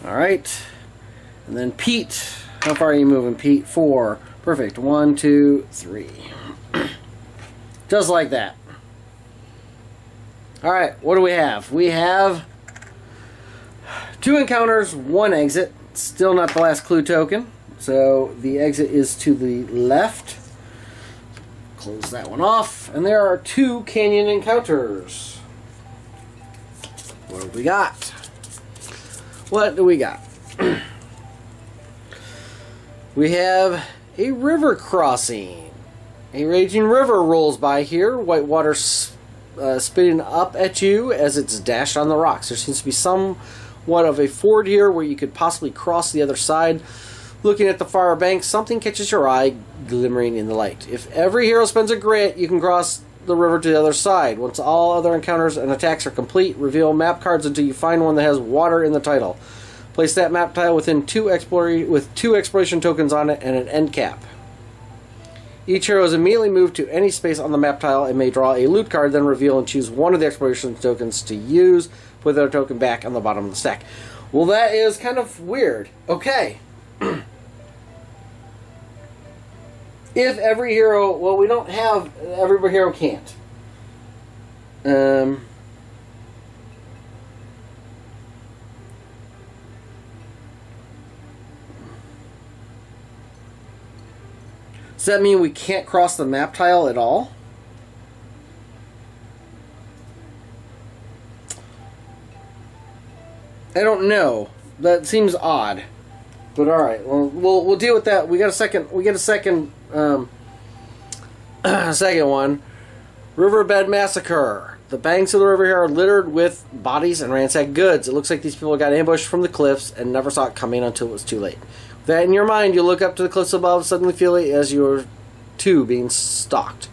Alright. And then Pete. How far are you moving, Pete? 4. Perfect. 1, 2, 3. Just like that. Alright, what do we have? We have 2 encounters, 1 exit. Still not the last clue token. So the exit is to the left. Close that one off. And there are 2 canyon encounters. What do we got? What do we got? We have a river crossing. A raging river rolls by here. White water spitting up at you as it's dashed on the rocks. There seems to be somewhat of a ford here where you could possibly cross the other side. Looking at the far bank, something catches your eye glimmering in the light. If every hero spends a grit, you can cross the river to the other side. Once all other encounters and attacks are complete, reveal map cards until you find one that has water in the title. Place that map tile within with 2 exploration tokens on it and an end cap. Each hero is immediately moved to any space on the map tile and may draw a loot card, then reveal and choose one of the exploration tokens to use. Put their token back on the bottom of the stack. Well, that is kind of weird. Okay. If every hero... Well, we don't have... Every hero can't. Does that mean we can't cross the map tile at all? I don't know. That seems odd. But all right, well, we'll deal with that. We got a second. We get a second. Second one. Riverbed massacre. The banks of the river here are littered with bodies and ransacked goods. It looks like these people got ambushed from the cliffs and never saw it coming until it was too late. With that in your mind, you look up to the cliffs above, suddenly feel it as you're too being stalked.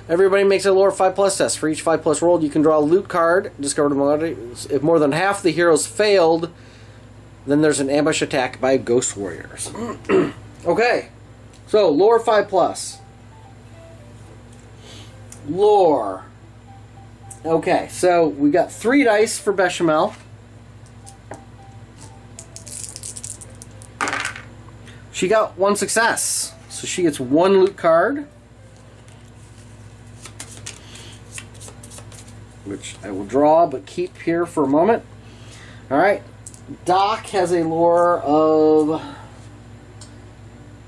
Everybody makes a lore 5+ test. For each 5+ rolled, you can draw a loot card. Discovered among others. If more than half the heroes failed, then there's an ambush attack by ghost warriors. Okay, so lore 5+. Lore. Okay, so we got 3 dice for Bechamel. She got 1 success, so she gets 1 loot card, which I will draw but keep here for a moment. Alright, Doc has a lore of,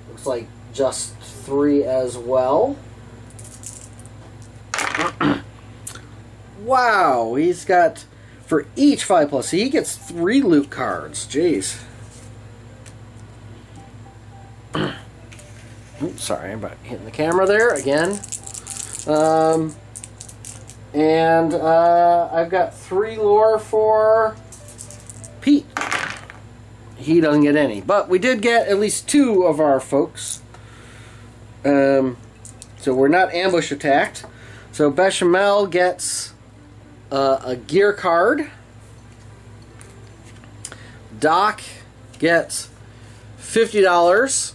looks like just 3 as well. Wow, he's got, for each 5+, so he gets 3 loot cards. Jeez. Oops, sorry about hitting the camera there again. And I've got 3 lore for Pete. He doesn't get any, but we did get at least 2 of our folks. So we're not ambush attacked. So Bechamel gets a gear card. Doc gets $50,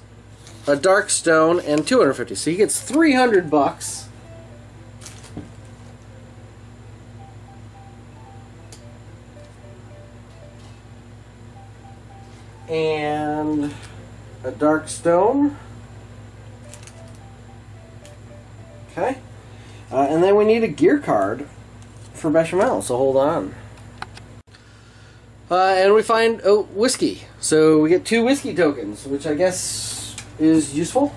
a dark stone, and $250. So he gets $300. and a dark stone. Okay. And then we need a gear card for Bechamel, so hold on. And we find whiskey. So we get 2 whiskey tokens, which I guess is useful.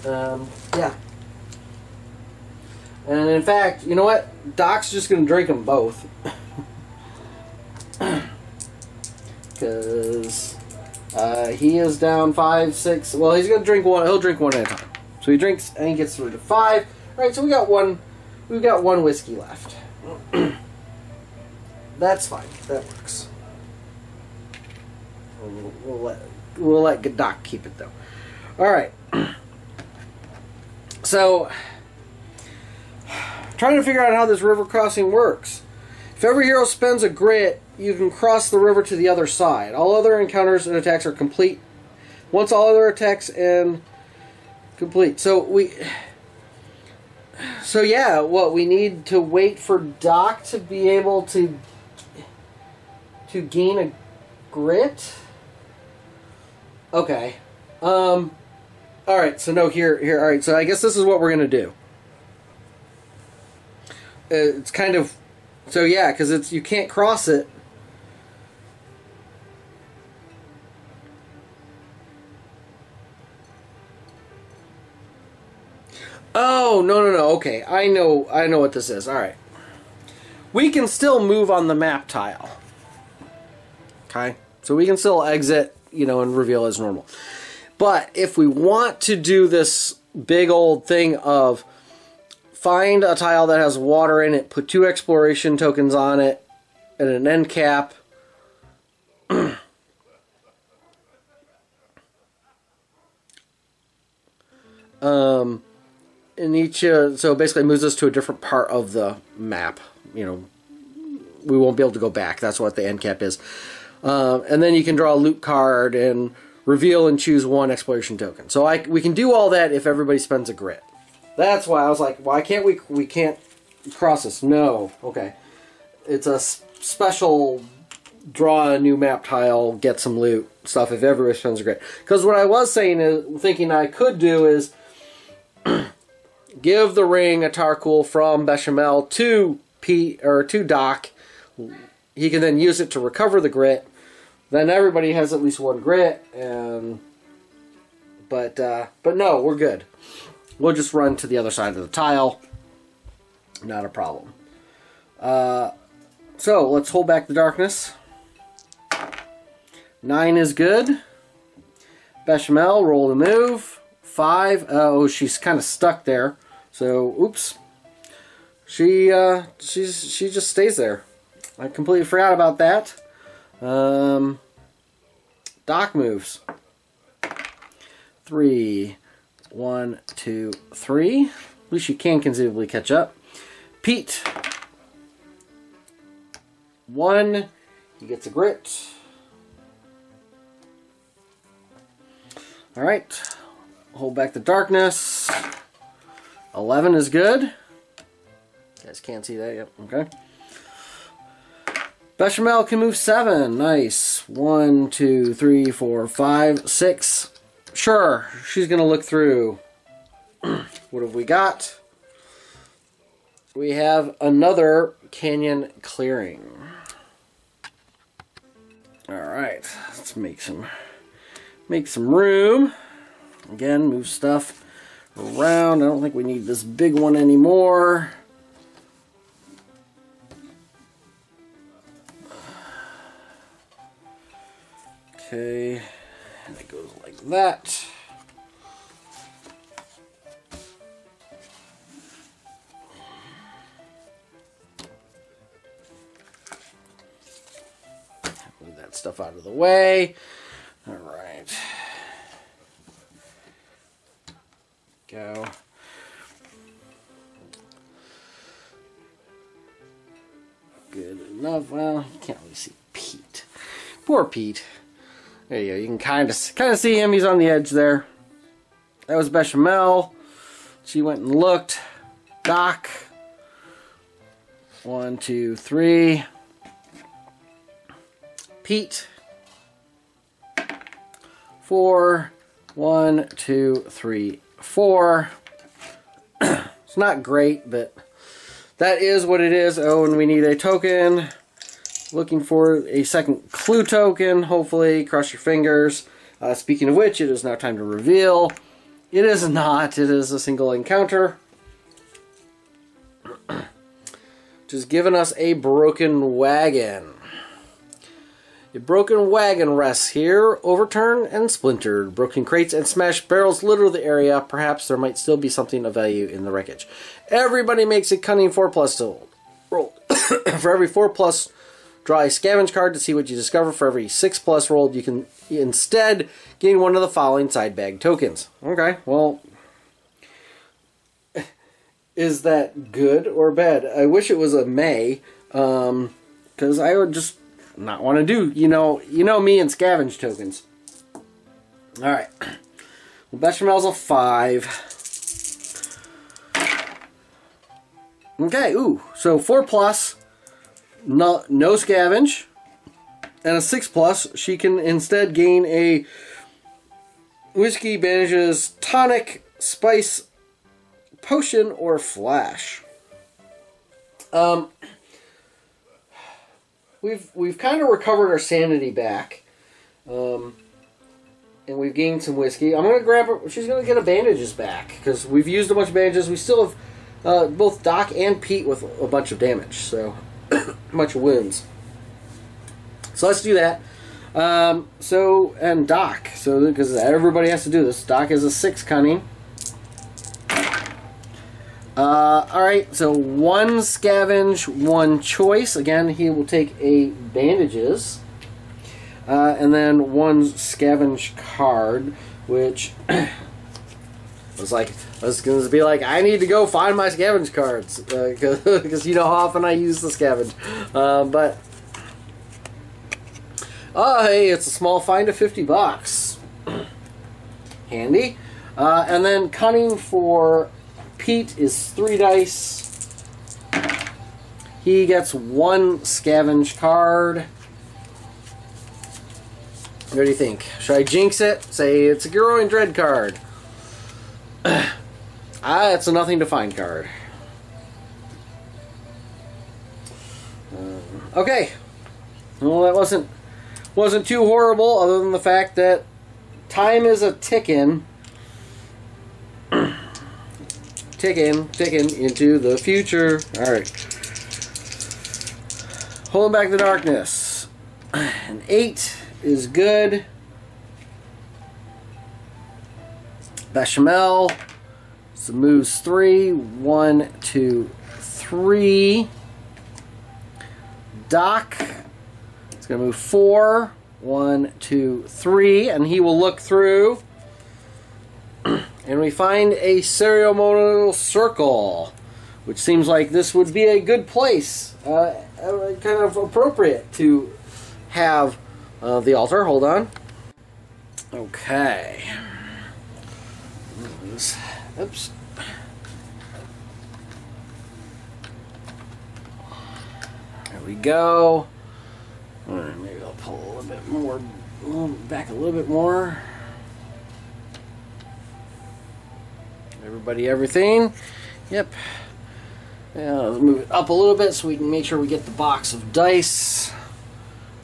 Yeah. And in fact, you know what? Doc's just going to drink them both. Because he is down 5, 6. Well, he's going to drink one. He'll drink one at a time. So he drinks and he gets through to 5. All right, so we got one. We've got 1 whiskey left. That's fine. That works. We'll let Doc keep it though. All right. So, trying to figure out how this river crossing works. If every hero spends a grit, you can cross the river to the other side. All other encounters and attacks are complete. Once all other attacks and complete. So yeah, what we need to wait for Doc to be able to gain a grit. Okay. All right. So no, here. All right. So I guess this is what we're gonna do. It's kind of, so yeah, because you can't cross it. Oh, no. Okay, I know what this is. All right. We can still move on the map tile. Okay? So we can still exit, and reveal as normal. But if we want to do this big old thing of find a tile that has water in it, put 2 exploration tokens on it, and an end cap. In each, so basically moves us to a different part of the map. We won't be able to go back. That's what the end cap is. And then you can draw a loot card and reveal and choose 1 exploration token. So we can do all that if everybody spends a grit. That's why I was like, why can't we can't cross this? No. Okay. It's a special draw a new map tile, get some loot stuff if everybody spends a grit. Because what I was thinking I could do is give the ring a Tarkul from Bechamel to Doc. He can then use it to recover the grit. Then everybody has at least 1 grit, but no, we're good. We'll just run to the other side of the tile. Not a problem. So let's hold back the darkness. 9 is good. Bechamel, roll the move. 5. Oh, she's kind of stuck there. So, oops. She just stays there. I completely forgot about that. Doc moves. 3. 1, 2, 3. At least you can conceivably catch up. Pete. 1. He gets a grit. Alright. Hold back the darkness. 11 is good. You guys can't see that yet. Okay. Bechamel can move 7. Nice. 1, 2, 3, 4, 5, 6. Sure. She's going to look through. What have we got? We have another canyon clearing. Alright. Let's make some room. Again, move stuff around. I don't think we need this big one anymore. Okay, and it goes like that. Move that stuff out of the way. All right. Go. Good enough. Well, you can't really see Pete. Poor Pete. There you go. You can kind of see him. He's on the edge there. That was Bechamel. She went and looked. Doc. 1, 2, 3. Pete. 4. 1, 2, 3, 4. It's not great, but that is what it is. Oh, and we need a token. Looking for a second clue token, hopefully. Cross your fingers. Speaking of which, it is now time to reveal. It is not. It is a single encounter. Just giving us a broken wagon. A broken wagon rests here, overturned and splintered. Broken crates and smashed barrels litter the area. Perhaps there might still be something of value in the wreckage. Everybody makes a cunning 4+ to roll. For every 4+, draw a scavenge card to see what you discover. For every 6+ rolled, you can instead gain one of the following side bag tokens. Okay, well, is that good or bad? I wish it was a May, because I would just not want to do, you know me and scavenge tokens. Alright. Well, Bechamel's a 5. Okay, ooh. So 4+, no scavenge, and a 6+, she can instead gain a whiskey, bandages, tonic, spice, potion, or flash. We've kind of recovered our sanity back, and we've gained some whiskey. I'm gonna grab her. She's gonna get her bandages back because we've used a bunch of bandages. We still have both Doc and Pete with a bunch of damage, so a bunch of wounds. So let's do that. And Doc, so because everybody has to do this. Doc is a 6 cunning. Alright, so 1 scavenge, 1 choice. Again, he will take a bandages. And then 1 scavenge card, which I was going to be like, I need to go find my scavenge cards. Because you know how often I use the scavenge. Hey, it's a small find of $50. Handy. And then cunning for Pete is 3 dice. He gets 1 scavenge card. What do you think? Should I jinx it? Say it's a Growing Dread card. It's a nothing to find card. Okay. Well, that wasn't too horrible, other than the fact that time is a ticking. Ticking into the future. Alright. Holding back the darkness. An 8 is good. Bechamel. So moves 3. 1, 2, 3. Doc. It's going to move 4. 1, 2, 3. And he will look through. And we find a ceremonial circle, which seems like this would be a good place, kind of appropriate to have the altar. Hold on. Okay. Oops. There we go. Maybe I'll pull a little bit more, back a little bit more. Everybody, everything. Yep. Yeah, let's move it up a little bit so we can make sure we get the box of dice.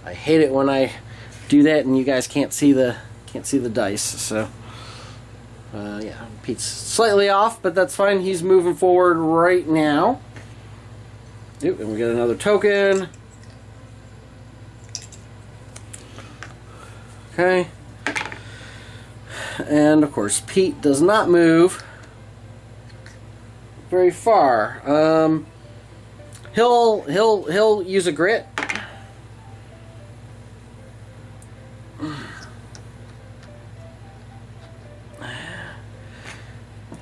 I hate it when I do that and you guys can't see the dice. So yeah, Pete's slightly off, but that's fine. He's moving forward right now. Yep, and we get another token. Okay. And of course, Pete does not move very far. He'll use a grit.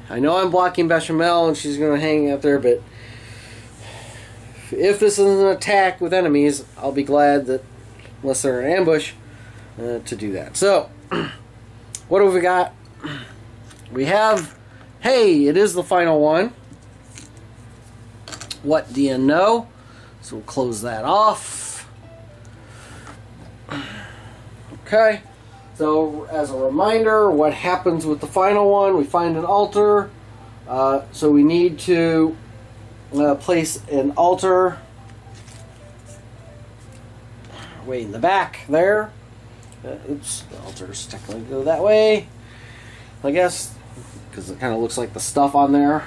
I know I'm blocking Bechamel and she's going to hang out there, but if this is an attack with enemies, I'll be glad that, unless they're an ambush, to do that. So, what have we got? We have, hey, it is the final one. What do you know? So we'll close that off. Okay, so as a reminder, what happens with the final one? We find an altar, so we need to place an altar way in the back there. Oops, the altars technically go that way, I guess, because it kind of looks like the stuff on there.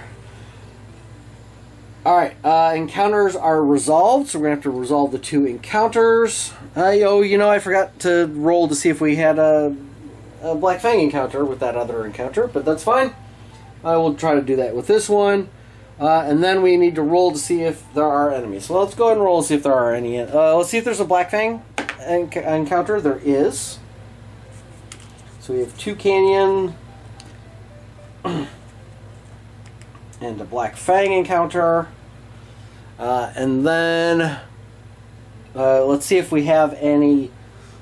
Alright, encounters are resolved, so we're going to have to resolve the 2 encounters. I forgot to roll to see if we had a Black Fang encounter with that other encounter, but that's fine. I will try to do that with this one. And then we need to roll to see if there are enemies. So let's go ahead and roll and see if there are any. Let's see if there's a Black Fang encounter. There is. So we have 2 canyon and a Black Fang encounter. And then let's see if we have any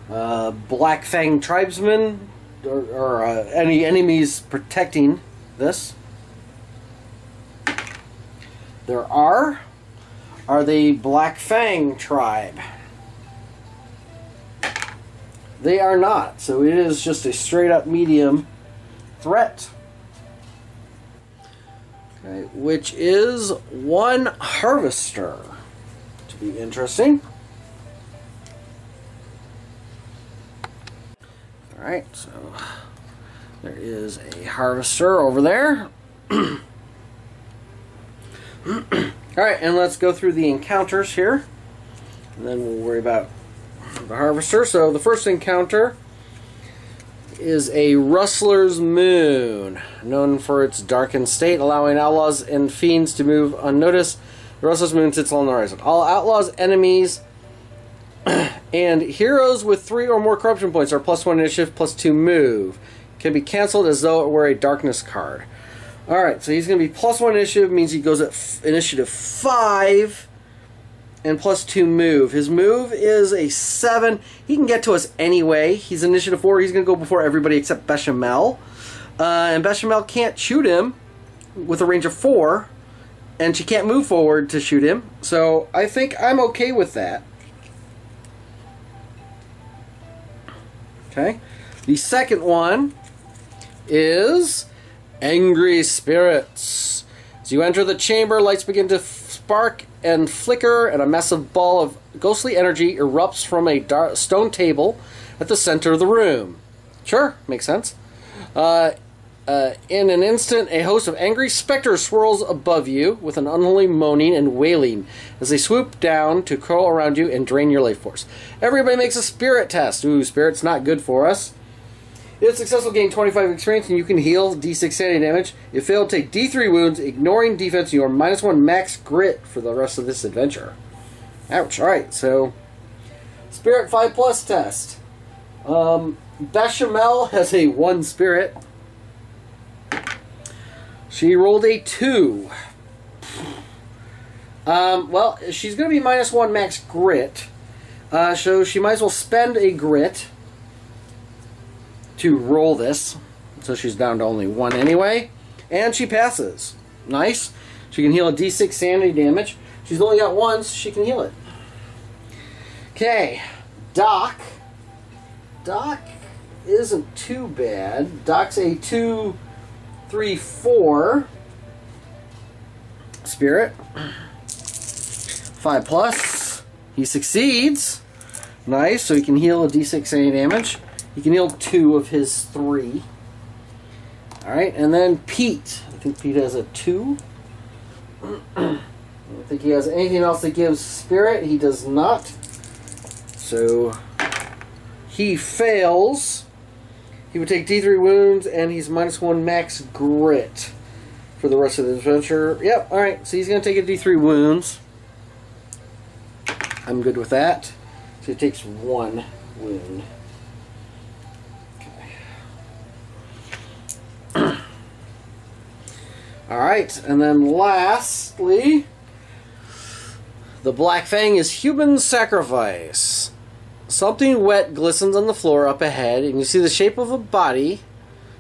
Black Fang tribesmen or any enemies protecting this. There are the Black Fang Tribe. They are not, so it is just a straight up medium threat. Okay, which is 1 harvester. To be interesting. Alright, so there is a harvester over there. Alright, and let's go through the encounters here. And then we'll worry about the harvester. So the first encounter is a Rustler's Moon, known for its darkened state, allowing outlaws and fiends to move unnoticed. The Rustler's Moon sits along the horizon. All outlaws, enemies, and heroes with 3 or more corruption points are +1 initiative, +2 move. Can be cancelled as though it were a darkness card. Alright, so he's going to be +1 initiative, means he goes at initiative 5, and +2 move. His move is a 7. He can get to us anyway. He's initiative 4. He's going to go before everybody except Bechamel. And Bechamel can't shoot him with a range of 4, and she can't move forward to shoot him. So I think I'm okay with that. Okay. The second one is Angry Spirits. As you enter the chamber, lights begin to spark and flicker, and a massive ball of ghostly energy erupts from a stone table at the center of the room. Sure, makes sense. In an instant, a host of angry specters swirls above you with an unholy moaning and wailing as they swoop down to curl around you and drain your life force. Everybody makes a spirit test. Ooh, spirit's not good for us. If successful, gain 25 experience, and you can heal D6 sanity damage. If failed, take D3 wounds, ignoring defense, you are -1 max grit for the rest of this adventure. Ouch. Alright, so Spirit 5+ test. Bechamel has a 1 spirit. She rolled a 2. Well, she's going to be -1 max grit. So she might as well spend a grit to roll this, so she's down to only 1 anyway, and she passes. Nice. She can heal a D6 sanity damage. She's only got 1, so she can heal it. Okay, Doc. Doc isn't too bad. Doc's a 2, 3, 4 spirit. 5+. He succeeds. Nice, so he can heal a D6 sanity damage. He can heal 2 of his 3. Alright, and then Pete. I think Pete has a 2. I don't think he has anything else that gives spirit. He does not. So he fails. He would take D3 wounds, and he's -1 max grit for the rest of the adventure. Yep, alright, so he's going to take a D3 wounds. I'm good with that. So he takes 1 wound. Alright, and then lastly, the Black Fang is Human Sacrifice. Something wet glistens on the floor up ahead, and you see the shape of a body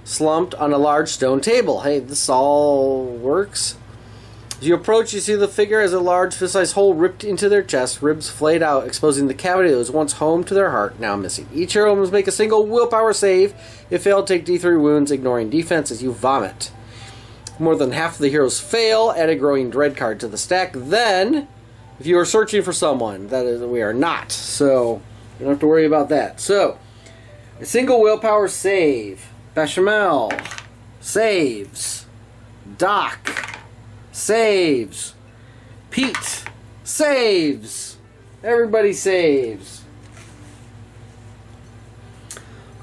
slumped on a large stone table. Hey, this all works. As you approach, you see the figure has a large fist-sized hole ripped into their chest, ribs flayed out, exposing the cavity that was once home to their heart, now missing. Each hero must make a single willpower save. If failed, take D3 wounds, ignoring defense as you vomit. More than half of the heroes fail. Add a growing dread card to the stack. Then, if you are searching for someone, that is, we are not. So, you don't have to worry about that. So, a single willpower save. Bechamel saves. Doc saves. Pete saves. Everybody saves.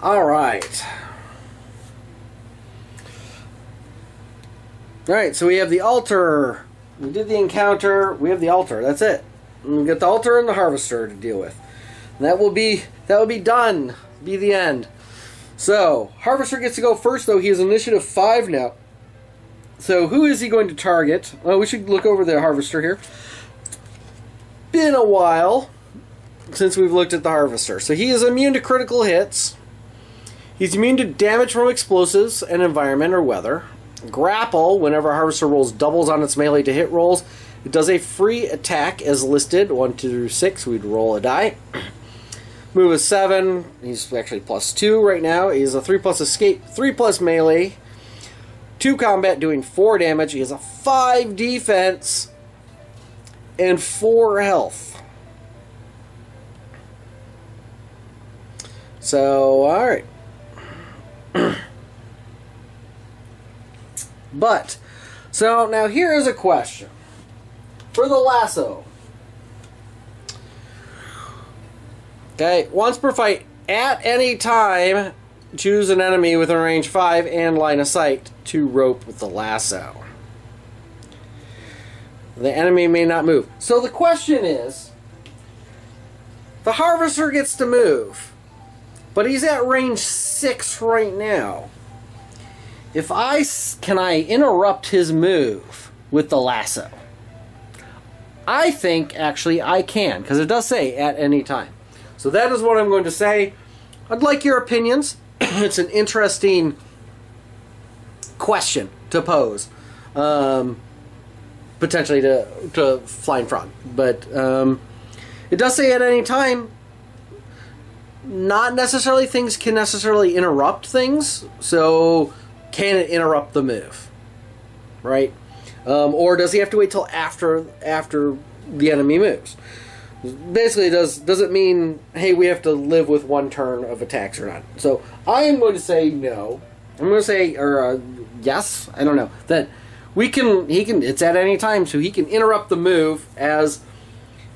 Alright. Alright, so we have the altar. We did the encounter. We have the altar. That's it. And we get the altar and the harvester to deal with. And that will be done. Be the end. So, harvester gets to go first, though. He is initiative 5 now. So, who is he going to target? Well, we should look over the harvester here. Been a while since we've looked at the harvester. So, he is immune to critical hits. He's immune to damage from explosives and environment or weather. Grapple, whenever a harvester rolls doubles on its melee to hit rolls, it does a free attack as listed. 1, 2 through 6, we'd roll a die. Move is 7. He's actually +2 right now. He's a 3+ escape, 3+ melee, 2 combat, doing 4 damage. He has a 5 defense and 4 health. So, alright. But, so now here is a question. For the lasso. Okay, once per fight, at any time, choose an enemy within range 5 and line of sight to rope with the lasso. The enemy may not move. So the question is, the harvester gets to move, but he's at range 6 right now. Can I interrupt his move with the lasso? I think, actually, I can, because it does say at any time. So that is what I'm going to say. I'd like your opinions. It's an interesting question to pose. Potentially to Flying Frog. But it does say at any time. Not necessarily things can necessarily interrupt things. So can it interrupt the move? Right? Or does he have to wait till after the enemy moves? Basically, does it mean, hey, we have to live with 1 turn of attacks or not? So I am going to say no. I'm going to say, or yes, I don't know. That it's at any time, so he can interrupt the move as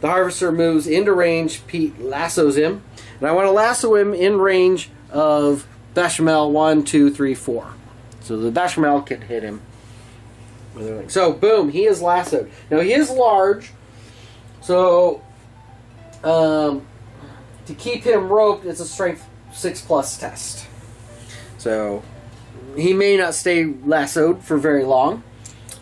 the harvester moves into range. Pete lassos him, and I want to lasso him in range of Bechamel 1, 2, 3, 4. So the Bechamel can hit him. So boom, he is lassoed. Now he is large, so. To keep him roped, it's a strength 6+ test. So, he may not stay lassoed for very long,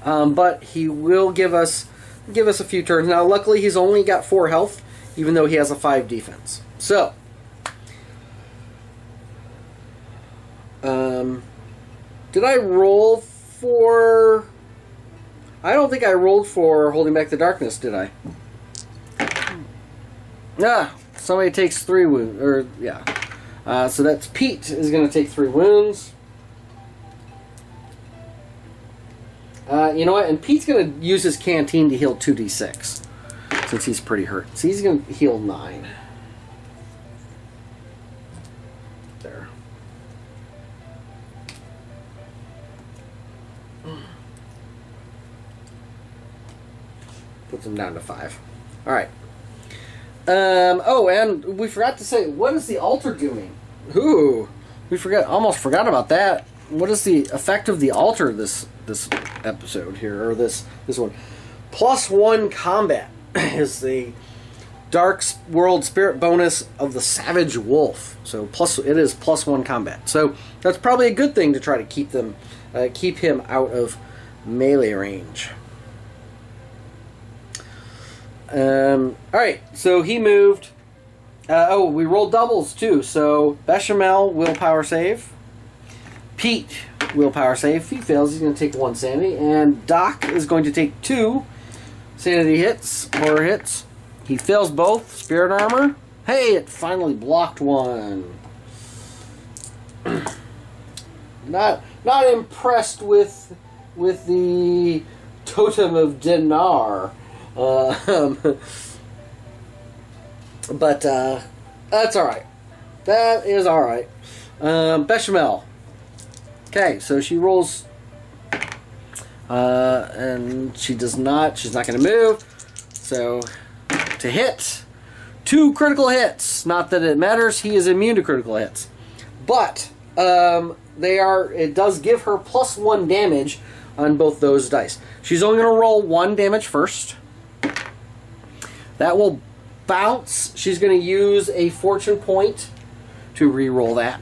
but he will give us a few turns. Now, luckily, he's only got 4 health, even though he has a 5 defense. So, did I roll for... I don't think I rolled for Holding Back the Darkness, did I? Ah, somebody takes 3 wounds, or, yeah. So that's Pete is going to take 3 wounds. You know what, and Pete's going to use his canteen to heal 2d6, since he's pretty hurt. So he's going to heal 9. There. Puts him down to 5. Alright. Oh, and we forgot to say, what is the altar doing? Ooh, almost forgot about that. What is the effect of the altar this episode here, or this one? +1 combat is the Dark World Spirit bonus of the Savage Wolf. So it is +1 combat. So that's probably a good thing to try to keep him out of melee range. Alright, so he moved. We rolled doubles too. So Bechamel, willpower save. Pete, willpower save. If he fails, he's going to take 1 sanity. And Doc is going to take 2 sanity hits, or hits. He fails both. Spirit armor. Hey, it finally blocked 1. Not impressed with the Totem of Dinar. But that's alright. That is alright. Bechamel. Okay, so she rolls, and she's not going to move. So, to hit, 2 critical hits. Not that it matters, he is immune to critical hits. But, it does give her +1 damage on both those dice. She's only going to roll 1 damage first. That will bounce. She's going to use a fortune point to re-roll that.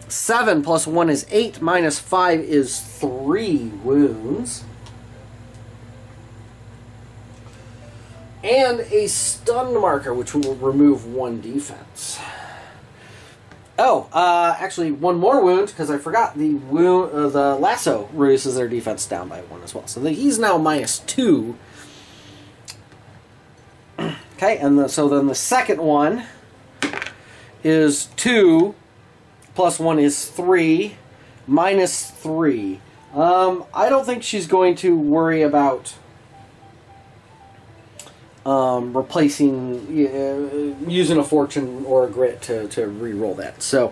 7 plus 1 is 8, minus 5 is 3 wounds. And a stunned marker, which will remove 1 defense. Oh, actually, 1 more wound, because I forgot the wound. The lasso reduces their defense down by 1 as well. So he's now -2. Okay, and so then the second one is 2, plus 1 is 3, minus 3. I don't think she's going to worry about replacing, using a fortune or a grit to re-roll that. So,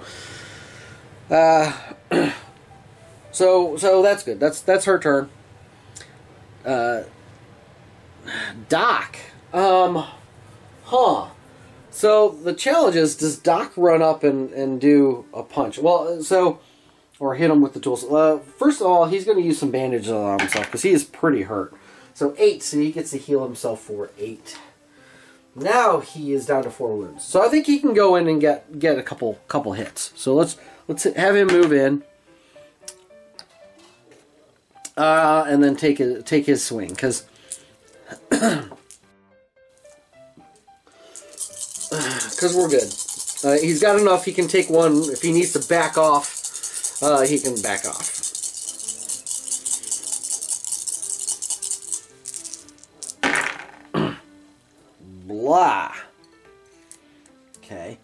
so that's good. That's her turn. Doc. So the challenge is, does Doc run up and do a punch? Well, or hit him with the tools. First of all, he's going to use some bandages on himself because he is pretty hurt. So 8, so he gets to heal himself for 8. Now he is down to 4 wounds. So I think he can go in and get a couple hits. So let's have him move in, and then take his swing, because we're good. He's got enough. He can take 1. If he needs to back off, he can back off. Blah. Okay.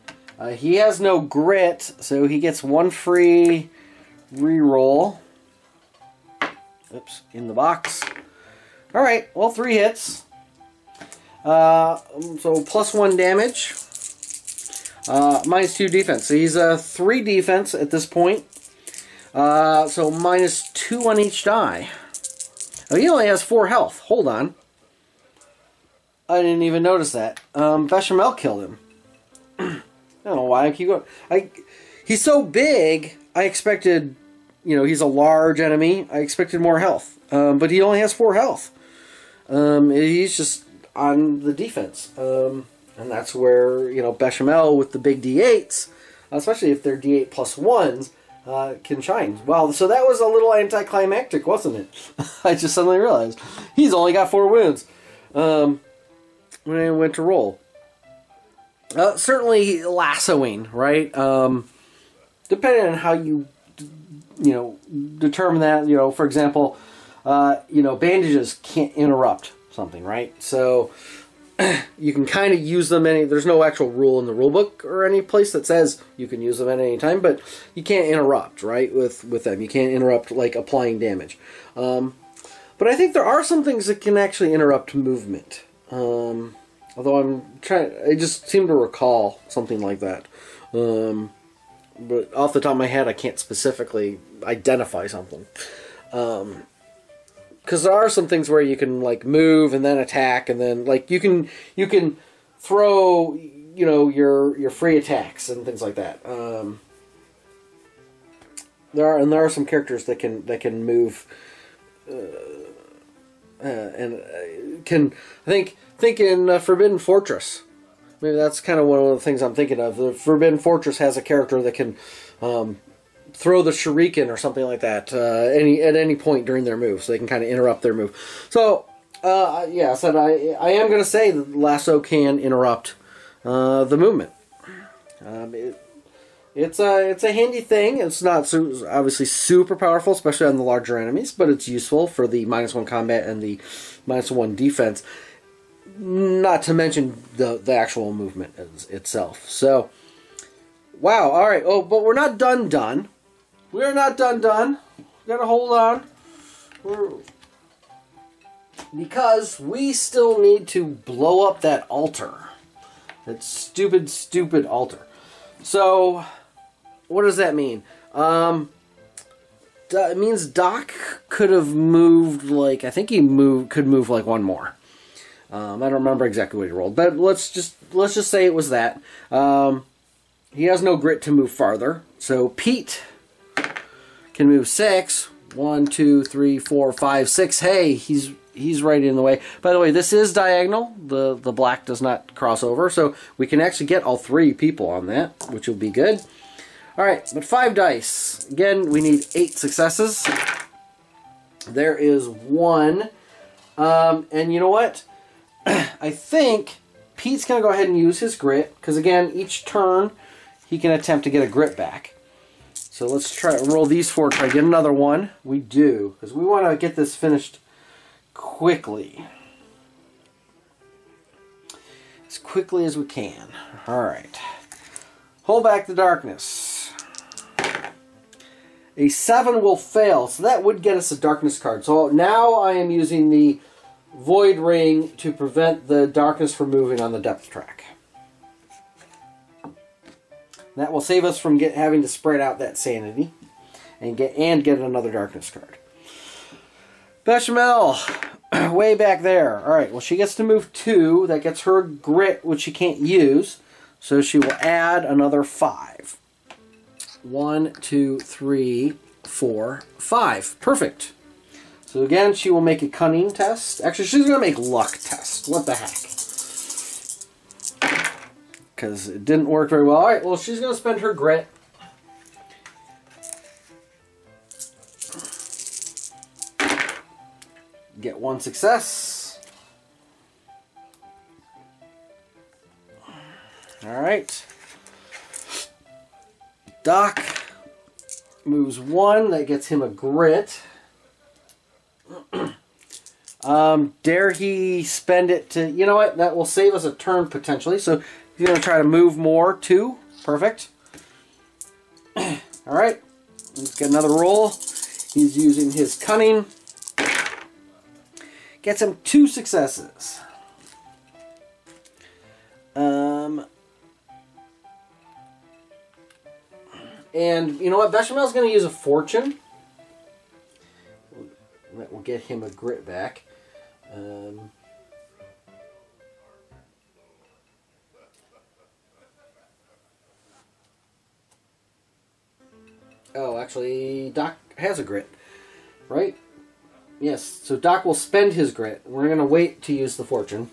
He has no grit, so he gets 1 free reroll. Oops, in the box. Alright, well, 3 hits. So plus 1 damage. Minus 2 defense. So he's 3 defense at this point. So minus 2 on each die. Oh, he only has 4 health. Hold on. I didn't even notice that. Bechamel killed him. I don't know why I keep going. He's so big, I expected, he's a large enemy. I expected more health. But he only has 4 health. He's just on the defense. And that's where, Bechamel with the big D8s, especially if they're D8 plus 1s, can shine. Wow, so that was a little anticlimactic, wasn't it? I just suddenly realized. He's only got 4 wounds. When I went to roll. Certainly lassoing, right? Depending on how you, determine that, for example, bandages can't interrupt something, right? So you can kind of use them there's no actual rule in the rule book or any place that says you can use them at any time, but you can't interrupt, right, with them. You can't interrupt, like, applying damage. But I think there are some things that can actually interrupt movement. Although I just seem to recall something like that. But off the top of my head, I can't specifically identify something. Because there are some things where you can, like, move and then attack, and then, like, you can throw, your free attacks and things like that. There are some characters that can move, and can, I think in Forbidden Fortress, maybe that's kind of one of the things I'm thinking of. The Forbidden Fortress has a character that can throw the shuriken or something like that at any point during their move, so they can kind of interrupt their move. So yeah, so I am going to say that lasso can interrupt the movement. It's a handy thing. It's not obviously super powerful, especially on the larger enemies, but it's useful for the -1 combat and the -1 defense. Not to mention the actual movement itself. So, wow. All right. Oh, but we're not done. We're not done. We gotta hold on. Because we still need to blow up that altar. That stupid altar. So, what does that mean? It means Doc could have moved, like, I think he could move like one more. I don't remember exactly what he rolled, but let's just say it was that. He has no grit to move farther, so Pete can move 6. 1, 2, 3, 4, 5, 6. Hey, he's right in the way. By the way, this is diagonal. The black does not cross over, so we can actually get all 3 people on that, which will be good. All right, but 5 dice. Again, we need 8 successes. There is 1. And you know what? I think Pete's going to go ahead and use his grit, because again, each turn he can attempt to get a grit back. So let's try roll these 4, try to get another 1. We do, because we want to get this finished quickly. As quickly as we can. Alright. Hold back the darkness. A 7 will fail, so that would get us a darkness card. So now I am using the Void Ring to prevent the darkness from moving on the depth track. That will save us from having to spread out that sanity and get another darkness card. Bechamel, way back there. Alright, well she gets to move 2. That gets her grit, which she can't use. So she will add another 5. 1, 2, 3, 4, 5. Perfect. So again, she will make a cunning test. Actually, she's going to make luck test. What the heck? Because it didn't work very well. Alright, well, she's going to spend her grit. Get 1 success. Alright. Doc moves 1. That gets him a grit. Dare he spend it to... You know what? That will save us a turn, potentially. So he's going to try to move more. 2. Perfect. Alright. Let's get another roll. He's using his cunning. Gets him 2 successes. And you know what? Bechamel's going to use a fortune. That will get him a grit back. Oh, actually, Doc has a grit, right? Yes, so Doc will spend his grit. We're going to wait to use the fortune.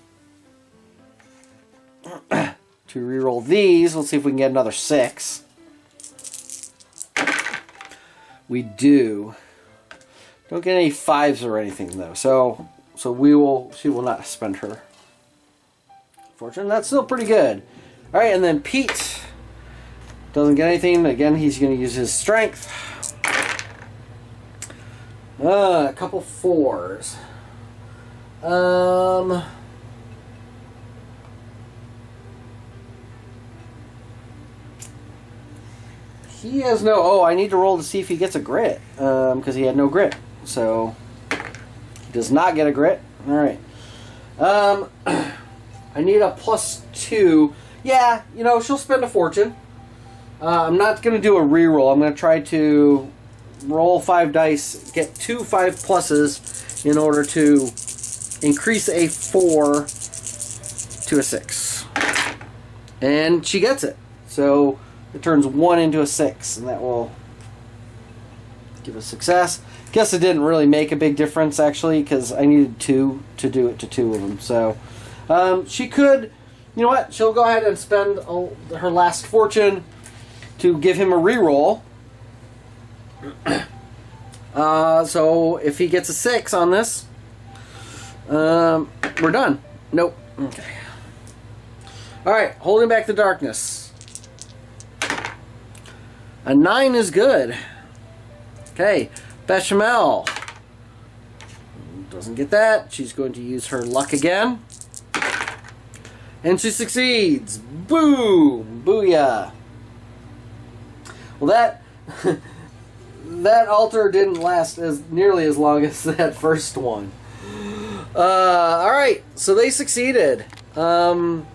To reroll these, let's see if we can get another 6. We do. Don't get any 5s or anything though. So she will not spend her fortune. That's still pretty good. All right, and then Pete doesn't get anything. Again, he's going to use his strength. A couple 4s. He has no... Oh, I need to roll to see if he gets a grit. Because he had no grit. So, he does not get a grit. Alright. I need a +2. Yeah, you know, she'll spend a fortune. I'm not going to do a reroll. I'm going to try to roll 5 dice, get 2 5+s in order to increase a 4 to a 6. And she gets it. So it turns 1 into a 6, and that will give a success. Guess it didn't really make a big difference, actually, because I needed 2 to do it to 2 of them. So she could, you know what, she'll go ahead and spend her last fortune to give him a reroll. So if he gets a 6 on this, we're done. Nope. Okay. Alright, holding back the darkness. A 9 is good. Okay, Bechamel. Doesn't get that. She's going to use her luck again. And she succeeds. Boom! Booyah! Well, that that altar didn't last nearly as long as that first one. Alright, so they succeeded. Thanks,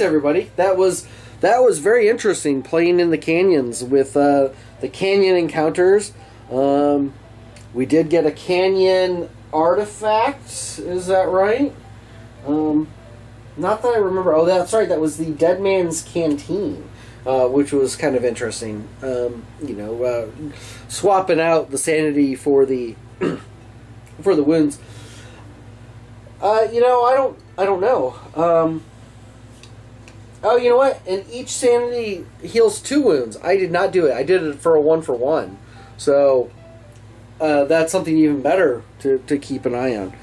everybody. That was very interesting, playing in the canyons with the canyon encounters. We did get a canyon artifact. Is that right? Not that I remember. Oh, that's right. That was the Dead Man's Canteen, which was kind of interesting. Swapping out the sanity for the for the wounds. I don't know. Oh, you know what? And each sanity heals 2 wounds. I did not do it. I did it for a 1-for-1. So that's something even better to keep an eye on.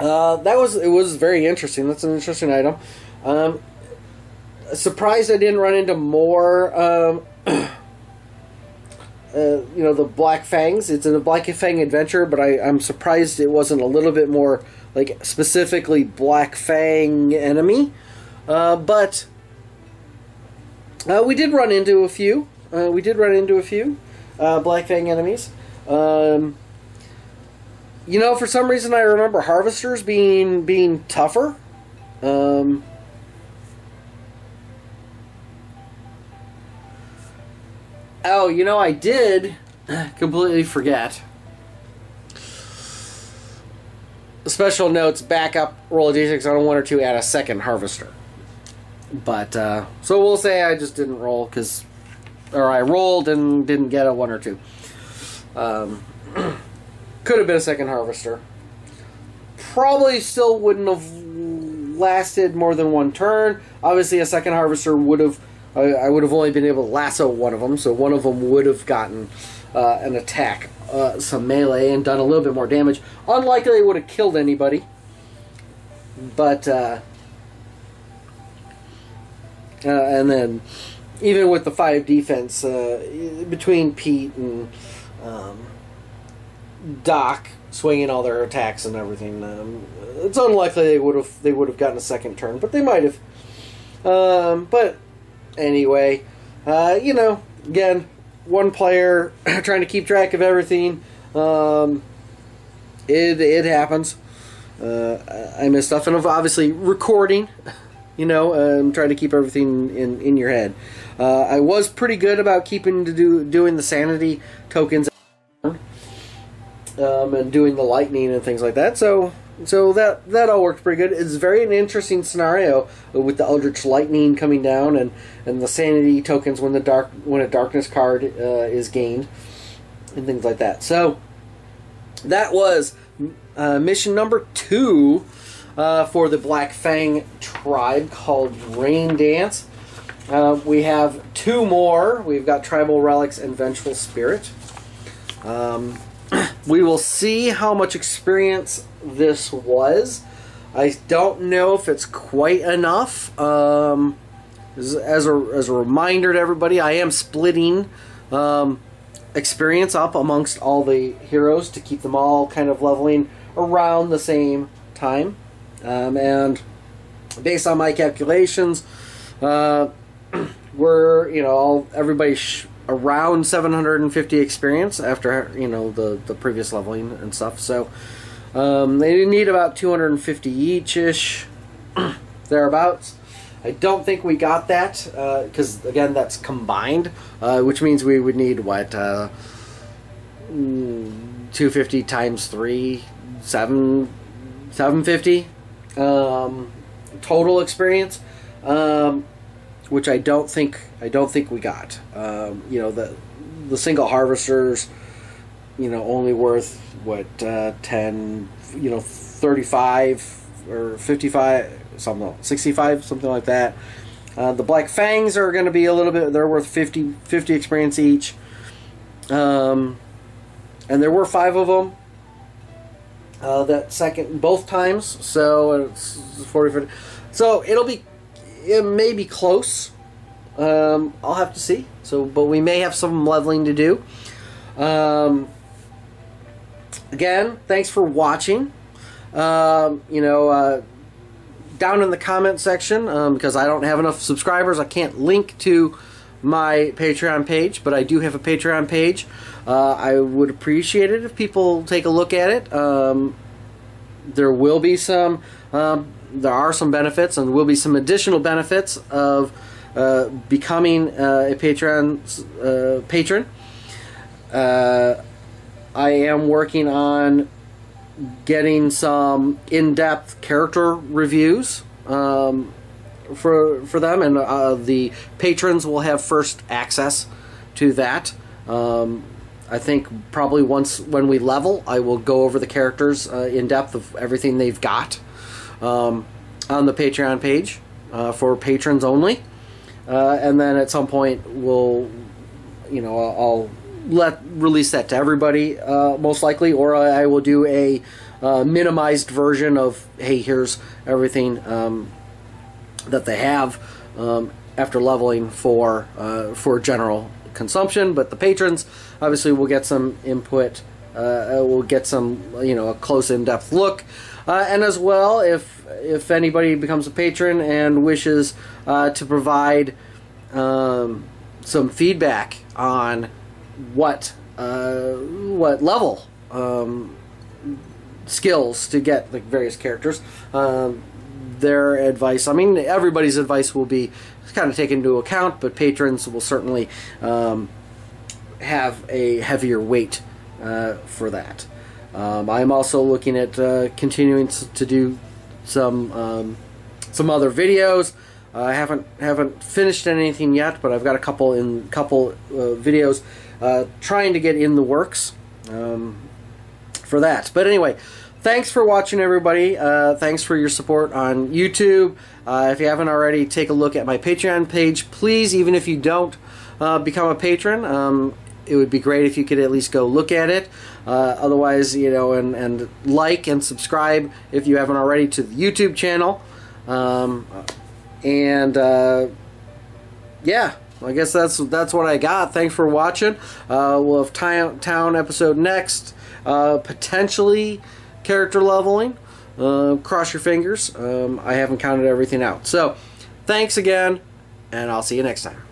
It was very interesting. That's an interesting item. Surprised I didn't run into more. The Black Fangs. It's a Black Fang adventure, but I'm surprised it wasn't a little bit more like specifically Black Fang enemy. But we did run into a few. Black Fang enemies. For some reason I remember harvesters being tougher. I did completely forget. Special notes, backup, roll a d6 on a 1 or 2, add a second harvester. But, so we'll say I just didn't roll, or I rolled and didn't get a 1 or 2. Could have been a second harvester. Probably still wouldn't have lasted more than 1 turn. Obviously, a second harvester would have. I would have only been able to lasso one of them, so one of them would have gotten an attack, some melee, and done a little bit more damage. Unlikely it would have killed anybody. But, and then, even with the 5 defense, between Pete and Doc swinging all their attacks and everything, it's unlikely they would have gotten a second turn, but they might have. But anyway, again, one player trying to keep track of everything. It happens. I miss stuff, and obviously recording. Trying to keep everything in your head. I was pretty good about doing the sanity tokens, and doing the lightning and things like that. So that all worked pretty good. It's very an interesting scenario with the Eldritch Lightning coming down and the sanity tokens when a darkness card is gained and things like that. So that was mission number 2 for the Black Fang Tribe, called Rain Dance. We have 2 more. We've got Tribal Relics and Vengeful Spirit. We will see how much experience this was. I don't know if it's quite enough. As a reminder to everybody, I am splitting experience up amongst all the heroes to keep them all kind of leveling around the same time. And based on my calculations, everybody's around 750 experience after the previous leveling and stuff. So they need about 250 each-ish, thereabouts. I don't think we got that because again that's combined, which means we would need 250 times 3, 750 total experience. Which I don't think we got. The single harvesters, only worth 10, 35 or 55, 65, something like that. The Black Fangs are going to be a little bit. They're worth 50 experience each. And there were 5 of them. Both times. So it's 40, 50. So it may be close. I'll have to see. So, but we may have some leveling to do. Again, thanks for watching. Down in the comment section, because I don't have enough subscribers, I can't link to my Patreon page, but I do have a Patreon page. I would appreciate it if people take a look at it. There will be some, there are some benefits, and will be some additional benefits of becoming a Patreon patron. I am working on getting some in-depth character reviews for them, and the patrons will have first access to that. I think probably when we level, I will go over the characters in depth of everything they've got on the Patreon page for patrons only, and then at some point I'll release that to everybody, most likely, or I will do a minimized version of, hey, here's everything that they have after leveling for general consumption. But the patrons obviously will get some input, will get some a close, in-depth look, and as well, if anybody becomes a patron and wishes to provide some feedback on what level skills to get the various characters, their advice, I mean, everybody's advice will be kind of taken into account, but patrons will certainly have a heavier weight for that. I'm also looking at continuing to do some other videos. I haven't finished anything yet, but I've got a couple videos trying to get in the works for that. But anyway, thanks for watching, everybody. Thanks for your support on YouTube. If you haven't already, take a look at my Patreon page, please. Even if you don't become a patron, it would be great if you could at least go look at it. Otherwise, and like and subscribe if you haven't already to the YouTube channel. Yeah, I guess that's what I got. Thanks for watching. We'll have Town episode next. Potentially character leveling. Cross your fingers. I haven't counted everything out. So, thanks again, and I'll see you next time.